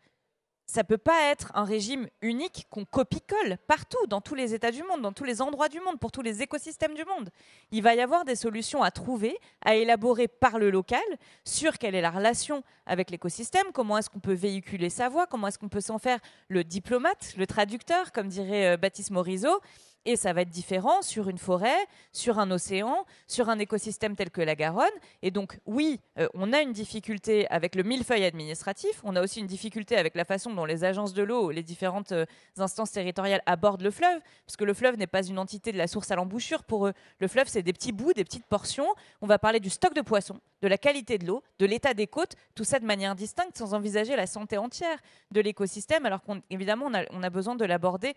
ça ne peut pas être un régime unique qu'on copie-colle partout, dans tous les États du monde, dans tous les endroits du monde, pour tous les écosystèmes du monde. Il va y avoir des solutions à trouver, à élaborer par le local, sur quelle est la relation avec l'écosystème, comment est-ce qu'on peut véhiculer sa voix, comment est-ce qu'on peut s'en faire le diplomate, le traducteur, comme dirait Baptiste Morisot. Et ça va être différent sur une forêt, sur un océan, sur un écosystème tel que la Garonne. Et donc, oui, on a une difficulté avec le millefeuille administratif. On a aussi une difficulté avec la façon dont les agences de l'eau, les différentes instances territoriales abordent le fleuve, parce que le fleuve n'est pas une entité de la source à l'embouchure. Pour eux, le fleuve, c'est des petits bouts, des petites portions. On va parler du stock de poissons, de la qualité de l'eau, de l'état des côtes, tout ça de manière distincte, sans envisager la santé entière de l'écosystème, alors qu'évidemment, on a besoin de l'aborder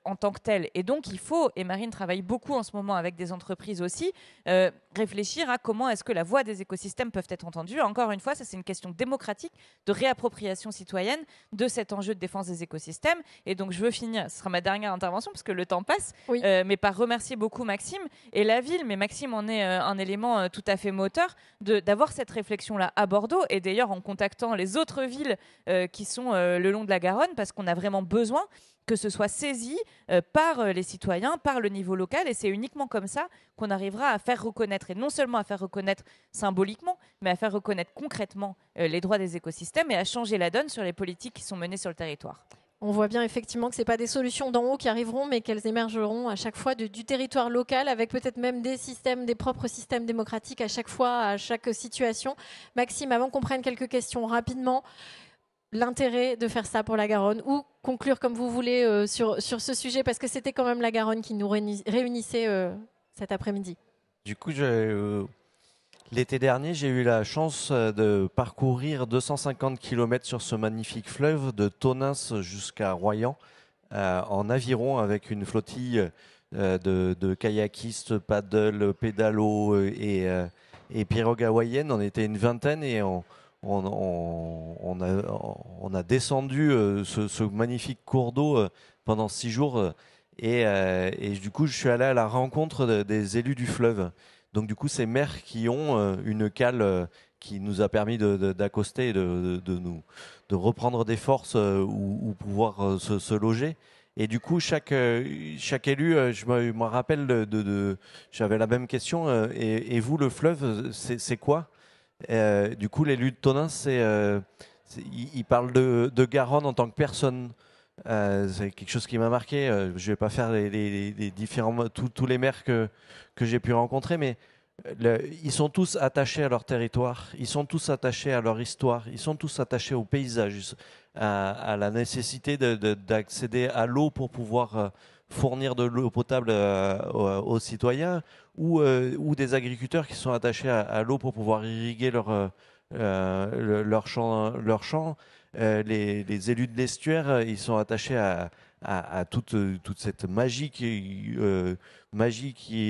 en tant que tel. Et donc, il faut, et Marine travaille beaucoup en ce moment avec des entreprises aussi, réfléchir à comment est-ce que la voix des écosystèmes peuvent être entendues. Encore une fois, ça c'est une question démocratique, de réappropriation citoyenne de cet enjeu de défense des écosystèmes. Et donc je veux finir, ce sera ma dernière intervention parce que le temps passe, oui. Mais par remercier beaucoup Maxime et la ville, mais Maxime en est un élément tout à fait moteur, d'avoir cette réflexion-là à Bordeaux, et d'ailleurs en contactant les autres villes qui sont le long de la Garonne, parce qu'on a vraiment besoin que ce soit saisi par les citoyens, par le niveau local, et c'est uniquement comme ça qu'on arrivera à faire reconnaître, et non seulement à faire reconnaître symboliquement, mais à faire reconnaître concrètement les droits des écosystèmes et à changer la donne sur les politiques qui sont menées sur le territoire. On voit bien effectivement que ce n'est pas des solutions d'en haut qui arriveront, mais qu'elles émergeront à chaque fois du territoire local, avec peut-être même des systèmes, des propres systèmes démocratiques à chaque fois, à chaque situation. Maxime, avant qu'on prenne quelques questions rapidement, l'intérêt de faire ça pour la Garonne, ou conclure comme vous voulez sur ce sujet, parce que c'était quand même la Garonne qui nous réunissait cet après-midi. Du coup, l'été dernier, j'ai eu la chance de parcourir 250 km sur ce magnifique fleuve, de Tonins jusqu'à Royan, en aviron, avec une flottille de kayakistes, paddle, pédalo et pirogues hawaïennes. On était une vingtaine et on a descendu ce magnifique cours d'eau pendant 6 jours et du coup je suis allé à la rencontre des élus du fleuve. Donc du coup ces maires qui ont une cale qui nous a permis d'accoster et de reprendre des forces ou pouvoir se loger. Et du coup, chaque élu, je me rappelle j'avais la même question. Et vous, le fleuve, c'est quoi? Du coup, l'élu de Tonneins, il parle de Garonne en tant que personne. C'est quelque chose qui m'a marqué. Je vais pas faire les différents tous les maires que j'ai pu rencontrer, mais ils sont tous attachés à leur territoire, ils sont tous attachés à leur histoire, ils sont tous attachés au paysage, à la nécessité d'accéder à l'eau pour pouvoir fournir de l'eau potable aux citoyens, ou des agriculteurs qui sont attachés à l'eau pour pouvoir irriguer leur champ. Les élus de l'estuaire, ils sont attachés à toute cette magie qui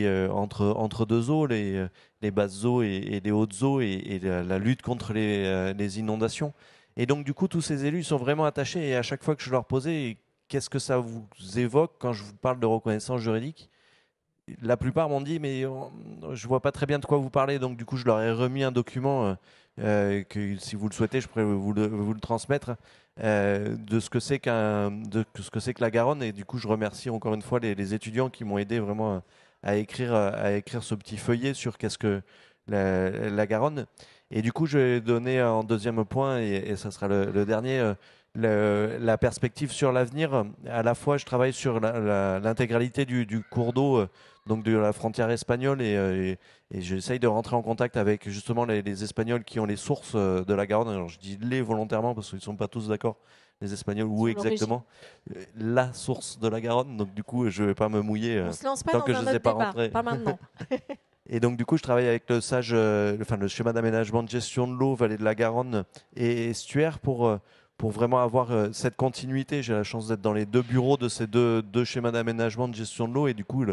est entre deux eaux, les basses eaux et les hautes eaux, et la lutte contre les inondations. Et donc du coup, tous ces élus sont vraiment attachés, et à chaque fois que je leur posais qu'est-ce que ça vous évoque quand je vous parle de reconnaissance juridique, la plupart m'ont dit mais je vois pas très bien de quoi vous parlez. Donc du coup, je leur ai remis un document que si vous le souhaitez, je pourrais vous le transmettre, de ce que c'est que la Garonne. Et du coup, je remercie encore une fois les étudiants qui m'ont aidé vraiment à écrire ce petit feuillet sur qu'est-ce que la Garonne. Et du coup, je vais donner en deuxième point, et ça sera le dernier, la perspective sur l'avenir. À la fois, je travaille sur l'intégralité du cours d'eau, donc de la frontière espagnole, et j'essaye de rentrer en contact avec justement les Espagnols qui ont les sources de la Garonne. Alors je dis les volontairement parce qu'ils ne sont pas tous d'accord, les Espagnols, où exactement la source de la Garonne. Donc du coup, je ne vais pas me mouiller On se lance pas tant dans que je un ne les ai autre pas débat, rentrés. pas maintenant. Et donc du coup, je travaille avec le schéma d'aménagement de gestion de l'eau, vallée de la Garonne et estuaire, pour vraiment avoir cette continuité. J'ai la chance d'être dans les deux bureaux de ces deux schémas d'aménagement de gestion de l'eau, et du coup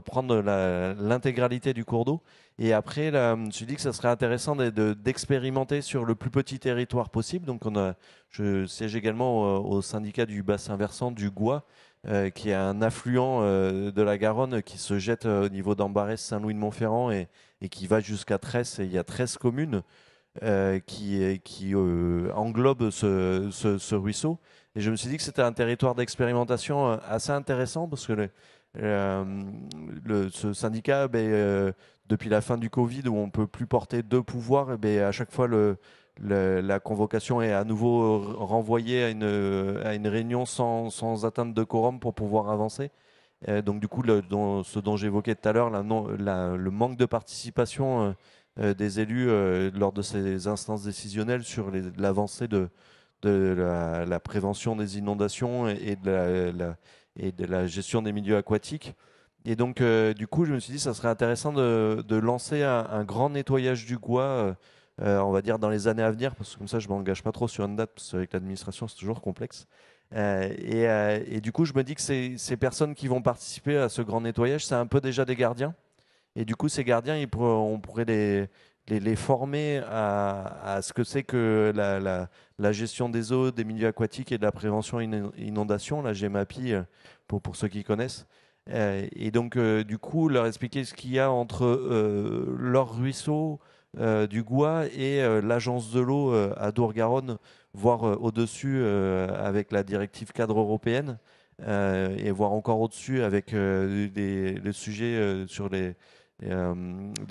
prendre l'intégralité du cours d'eau. Et après, là, je me suis dit que ça serait intéressant d'expérimenter sur le plus petit territoire possible. Donc je siège également au syndicat du bassin versant du Gois, qui est un affluent de la Garonne qui se jette au niveau d'Ambarès, Saint-Louis-de-Montferrand, et qui va jusqu'à Tresse. Et il y a 13 communes qui englobe ce ruisseau. Et je me suis dit que c'était un territoire d'expérimentation assez intéressant, parce que ce syndicat, depuis la fin du Covid, où on ne peut plus porter deux pouvoirs, à chaque fois la convocation est à nouveau renvoyée à une réunion sans atteinte de quorum pour pouvoir avancer. Donc du coup, ce dont j'évoquais tout à l'heure, le manque de participation des élus lors de ces instances décisionnelles sur l'avancée de la prévention des inondations et de la gestion des milieux aquatiques. Et donc, du coup, je me suis dit que ça serait intéressant de lancer un grand nettoyage du Gois, on va dire dans les années à venir, parce que comme ça, je ne m'engage pas trop sur une date, parce qu'avec l'administration, c'est toujours complexe. Et du coup, je me dis que ces personnes qui vont participer à ce grand nettoyage, c'est un peu déjà des gardiens. Et du coup, ces gardiens, on pourrait les former à ce que c'est que la gestion des eaux, des milieux aquatiques et de la prévention inondation, la GEMAPI, pour ceux qui connaissent. Et donc, du coup, leur expliquer ce qu'il y a entre leur ruisseau du Gois et l'agence de l'eau à Dour-Garonne, voire au-dessus avec la directive cadre européenne, et voire encore au-dessus avec le sujet sur les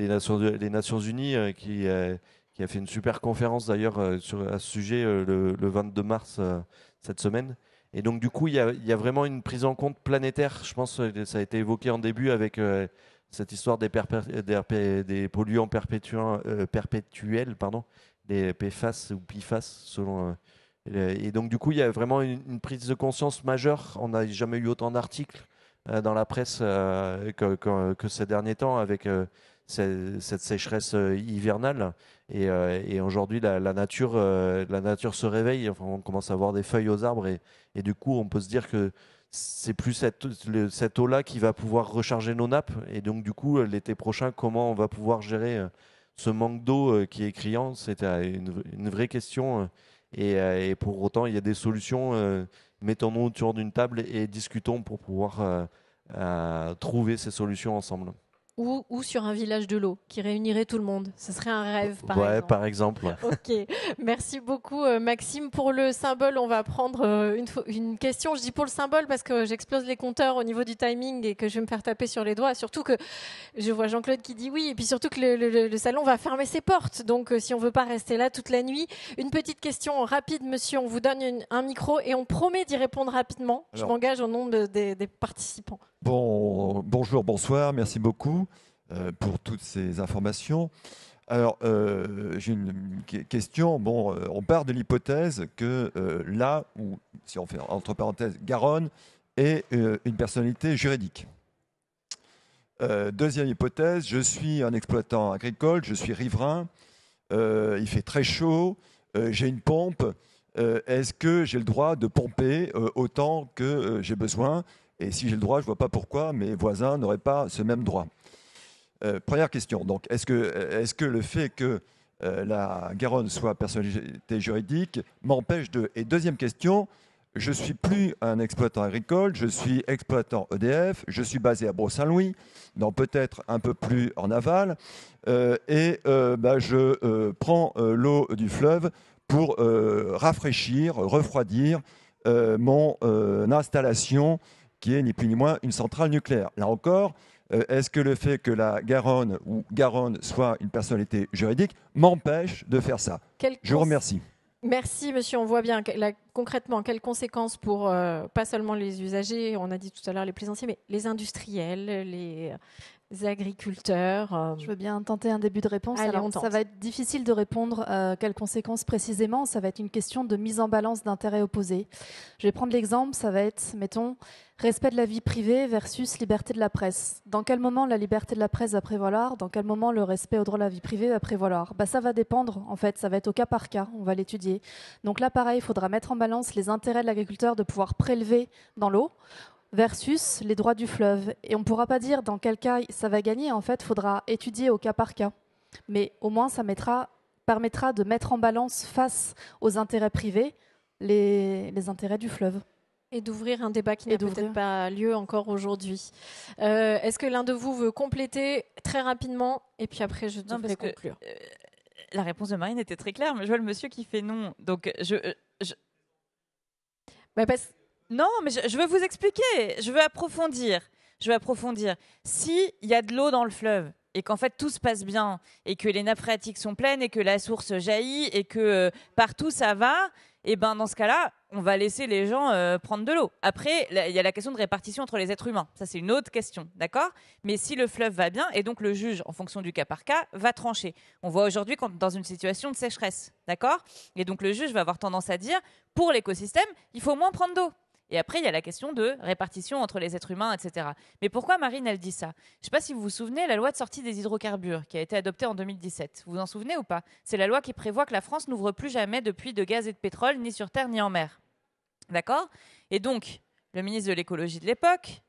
Nations Unies, qui a fait une super conférence d'ailleurs à ce sujet le 22 mars cette semaine. Et donc du coup, il y a vraiment une prise en compte planétaire. Je pense que ça a été évoqué en début avec cette histoire des polluants perpétuels, pardon, des PFAS ou PFAS selon. Et donc du coup, il y a vraiment une prise de conscience majeure. On n'a jamais eu autant d'articles dans la presse que ces derniers temps, avec cette sécheresse hivernale. Et aujourd'hui, la nature se réveille. Enfin, on commence à voir des feuilles aux arbres, et du coup, on peut se dire que c'est plus cette eau-là qui va pouvoir recharger nos nappes. Et donc, du coup, l'été prochain, comment on va pouvoir gérer ce manque d'eau qui est criant? C'était une vraie question. Et pour autant, il y a des solutions. Mettons-nous autour d'une table et discutons pour pouvoir trouver ces solutions ensemble. ou sur un village de l'eau qui réunirait tout le monde. Ce serait un rêve, par exemple. Par exemple. Ok, merci beaucoup Maxime. Pour le symbole, on va prendre une question. Je dis pour le symbole parce que j'explose les compteurs au niveau du timing et que je vais me faire taper sur les doigts. Surtout que je vois Jean-Claude qui dit oui, et puis surtout que le salon va fermer ses portes. Donc si on ne veut pas rester là toute la nuit, une petite question rapide, monsieur. On vous donne un micro et on promet d'y répondre rapidement. Je m'engage au nom des participants. Bonjour, bonsoir, merci beaucoup pour toutes ces informations. Alors, j'ai une question. On part de l'hypothèse que là, où, si on fait entre parenthèses, Garonne est une personnalité juridique. Deuxième hypothèse, je suis un exploitant agricole, je suis riverain, il fait très chaud, j'ai une pompe. Est-ce que j'ai le droit de pomper autant que j'ai besoin ? Et si j'ai le droit, je ne vois pas pourquoi mes voisins n'auraient pas ce même droit. Première question. Donc, est-ce que le fait que la Garonne soit personnalité juridique m'empêche de... Et deuxième question, je ne suis plus un exploitant agricole, je suis exploitant EDF, je suis basé à Bro-Saint-Louis, donc peut-être un peu plus en aval, je prends l'eau du fleuve pour rafraîchir, refroidir mon installation qui est ni plus ni moins une centrale nucléaire. Là encore, est-ce que le fait que la Garonne ou Garonne soit une personnalité juridique m'empêche de faire ça ? Je vous remercie. Merci, monsieur. On voit bien concrètement quelles conséquences pour pas seulement les usagers, on a dit tout à l'heure les plaisanciers, mais les industriels, les agriculteurs. Je veux bien tenter un début de réponse. Allez, alors, ça va être difficile de répondre quelles conséquences précisément. Ça va être une question de mise en balance d'intérêts opposés. Je vais prendre l'exemple, ça va être, mettons, respect de la vie privée versus liberté de la presse. Dans quel moment la liberté de la presse va prévaloir ? Dans quel moment le respect au droit de la vie privée va prévaloir ? Ça va dépendre, en fait, ça va être au cas par cas, on va l'étudier. Donc là, pareil, il faudra mettre en balance les intérêts de l'agriculteur de pouvoir prélever dans l'eau versus les droits du fleuve. Et on ne pourra pas dire dans quel cas ça va gagner, en fait, il faudra étudier au cas par cas. Mais au moins, ça permettra de mettre en balance face aux intérêts privés les intérêts du fleuve. Et d'ouvrir un débat qui n'a peut-être pas lieu encore aujourd'hui. Est-ce que l'un de vous veut compléter très rapidement ? Et puis après, je devrais conclure. La réponse de Marine était très claire, mais je vois le monsieur qui fait non. Donc, Non, mais je veux vous expliquer. Je veux approfondir. S'il y a de l'eau dans le fleuve et qu'en fait tout se passe bien et que les nappes phréatiques sont pleines et que la source jaillit et que partout ça va, et dans ce cas-là, on va laisser les gens prendre de l'eau. Après, il y a la question de répartition entre les êtres humains. Ça, c'est une autre question, d'accord ? Mais si le fleuve va bien, et donc le juge, en fonction du cas par cas, va trancher. On voit aujourd'hui dans une situation de sécheresse, d'accord ? Et donc le juge va avoir tendance à dire, pour l'écosystème, il faut moins prendre d'eau. Et après, il y a la question de répartition entre les êtres humains, etc. Mais pourquoi Marine, elle dit ça ? Je ne sais pas si vous vous souvenez, la loi de sortie des hydrocarbures qui a été adoptée en 2017. Vous vous en souvenez ou pas ? C'est la loi qui prévoit que la France n'ouvre plus jamais de puits de gaz et de pétrole, ni sur terre, ni en mer. D'accord ? Et donc, le ministre de l'écologie de l'époque,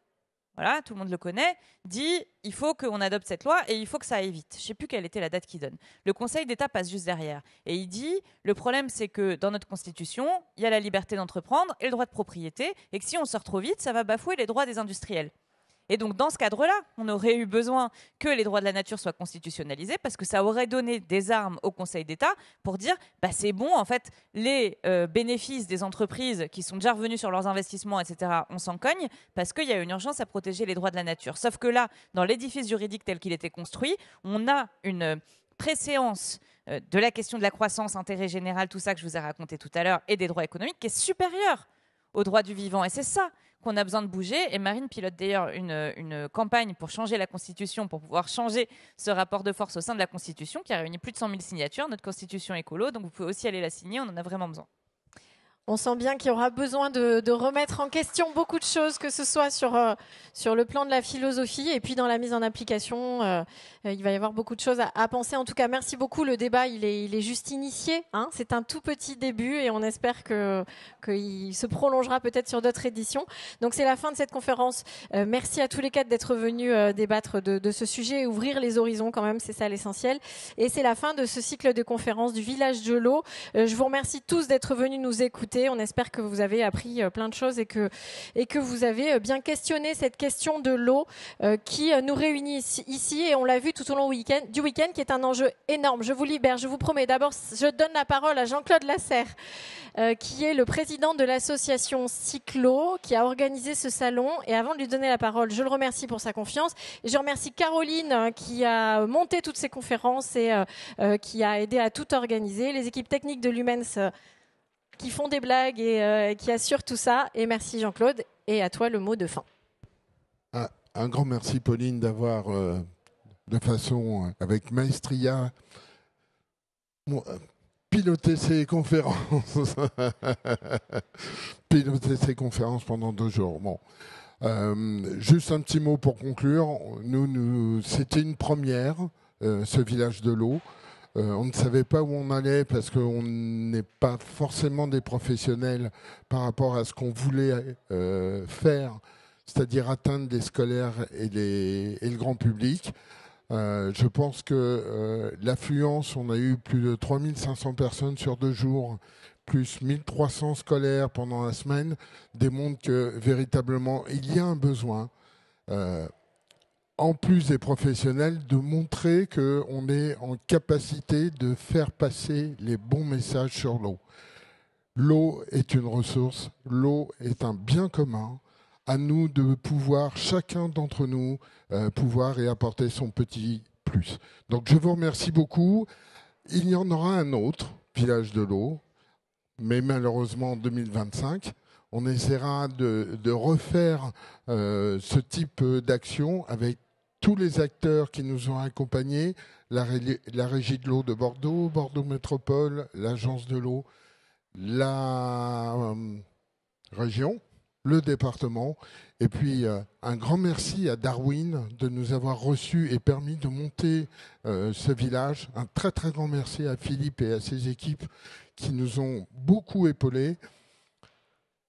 voilà, tout le monde le connaît, dit il faut qu'on adopte cette loi et il faut que ça aille vite. Je ne sais plus quelle était la date qu'il donne. Le Conseil d'État passe juste derrière. Et il dit le problème, c'est que dans notre Constitution, il y a la liberté d'entreprendre et le droit de propriété, et que si on sort trop vite, ça va bafouer les droits des industriels. Et donc, dans ce cadre-là, on aurait eu besoin que les droits de la nature soient constitutionnalisés parce que ça aurait donné des armes au Conseil d'État pour dire c'est bon, en fait, les bénéfices des entreprises qui sont déjà revenus sur leurs investissements, etc., on s'en cogne parce qu'il y a une urgence à protéger les droits de la nature. Sauf que là, dans l'édifice juridique tel qu'il était construit, on a une préséance de la question de la croissance, intérêt général, tout ça que je vous ai raconté tout à l'heure, et des droits économiques qui est supérieure aux droits du vivant. Et c'est ça qu'on a besoin de bouger. Et Marine pilote d'ailleurs une campagne pour changer la Constitution, pour pouvoir changer ce rapport de force au sein de la Constitution, qui a réuni plus de 100 000 signatures, notre Constitution écolo. Donc vous pouvez aussi aller la signer, on en a vraiment besoin. On sent bien qu'il y aura besoin de remettre en question beaucoup de choses, que ce soit sur le plan de la philosophie et puis dans la mise en application. Il va y avoir beaucoup de choses à penser. En tout cas, merci beaucoup. Le débat, il est juste initié. Hein. C'est un tout petit début et on espère qu'il se prolongera peut-être sur d'autres éditions. Donc, c'est la fin de cette conférence. Merci à tous les quatre d'être venus débattre de ce sujet et ouvrir les horizons quand même. C'est ça l'essentiel. Et c'est la fin de ce cycle de conférences du Village de l'eau. Je vous remercie tous d'être venus nous écouter. écouté. On espère que vous avez appris plein de choses et que vous avez bien questionné cette question de l'eau qui nous réunit ici. Et on l'a vu tout au long du week-end, qui est un enjeu énorme. Je vous libère, je vous promets. D'abord, je donne la parole à Jean-Claude Lasserre, qui est le président de l'association Cyclo, qui a organisé ce salon. Et avant de lui donner la parole, je le remercie pour sa confiance. Et je remercie Caroline, qui a monté toutes ces conférences et qui a aidé à tout organiser. Les équipes techniques de Lumens qui font des blagues et qui assurent tout ça. Et merci Jean-Claude. Et à toi le mot de fin. Un grand merci Pauline d'avoir, de façon avec maestria, piloté ces conférences. Piloter ces conférences pendant 2 jours. Bon. Juste un petit mot pour conclure. C'était une première, ce village de l'eau. On ne savait pas où on allait parce qu'on n'est pas forcément des professionnels par rapport à ce qu'on voulait faire, c'est-à-dire atteindre les scolaires et le grand public. Je pense que l'affluence, on a eu plus de 3500 personnes sur 2 jours, plus 1300 scolaires pendant la semaine, démontre que véritablement il y a un besoin, en plus des professionnels, de montrer qu'on est en capacité de faire passer les bons messages sur l'eau. L'eau est une ressource, l'eau est un bien commun. À nous de pouvoir, chacun d'entre nous, pouvoir y apporter son petit plus. Donc je vous remercie beaucoup. Il y en aura un autre, Village de l'eau, mais malheureusement en 2025. On essaiera de refaire ce type d'action avec tous les acteurs qui nous ont accompagnés, la Régie de l'eau de Bordeaux, Bordeaux Métropole, l'Agence de l'eau, la région, le département. Et puis un grand merci à Darwin de nous avoir reçus et permis de monter ce village. Un très très grand merci à Philippe et à ses équipes qui nous ont beaucoup épaulés.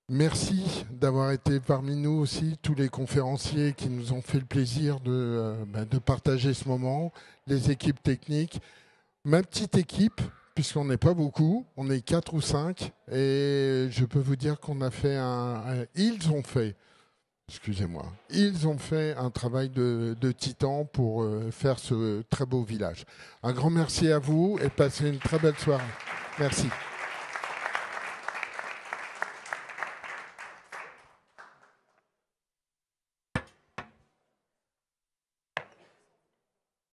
Merci d'avoir été parmi nous aussi, tous les conférenciers qui nous ont fait le plaisir de partager ce moment, les équipes techniques, ma petite équipe, puisqu'on n'est pas beaucoup, on est 4 ou 5, et je peux vous dire qu'on a fait ils ont fait un travail de titan pour faire ce très beau village. Un grand merci à vous et passez une très belle soirée. Merci.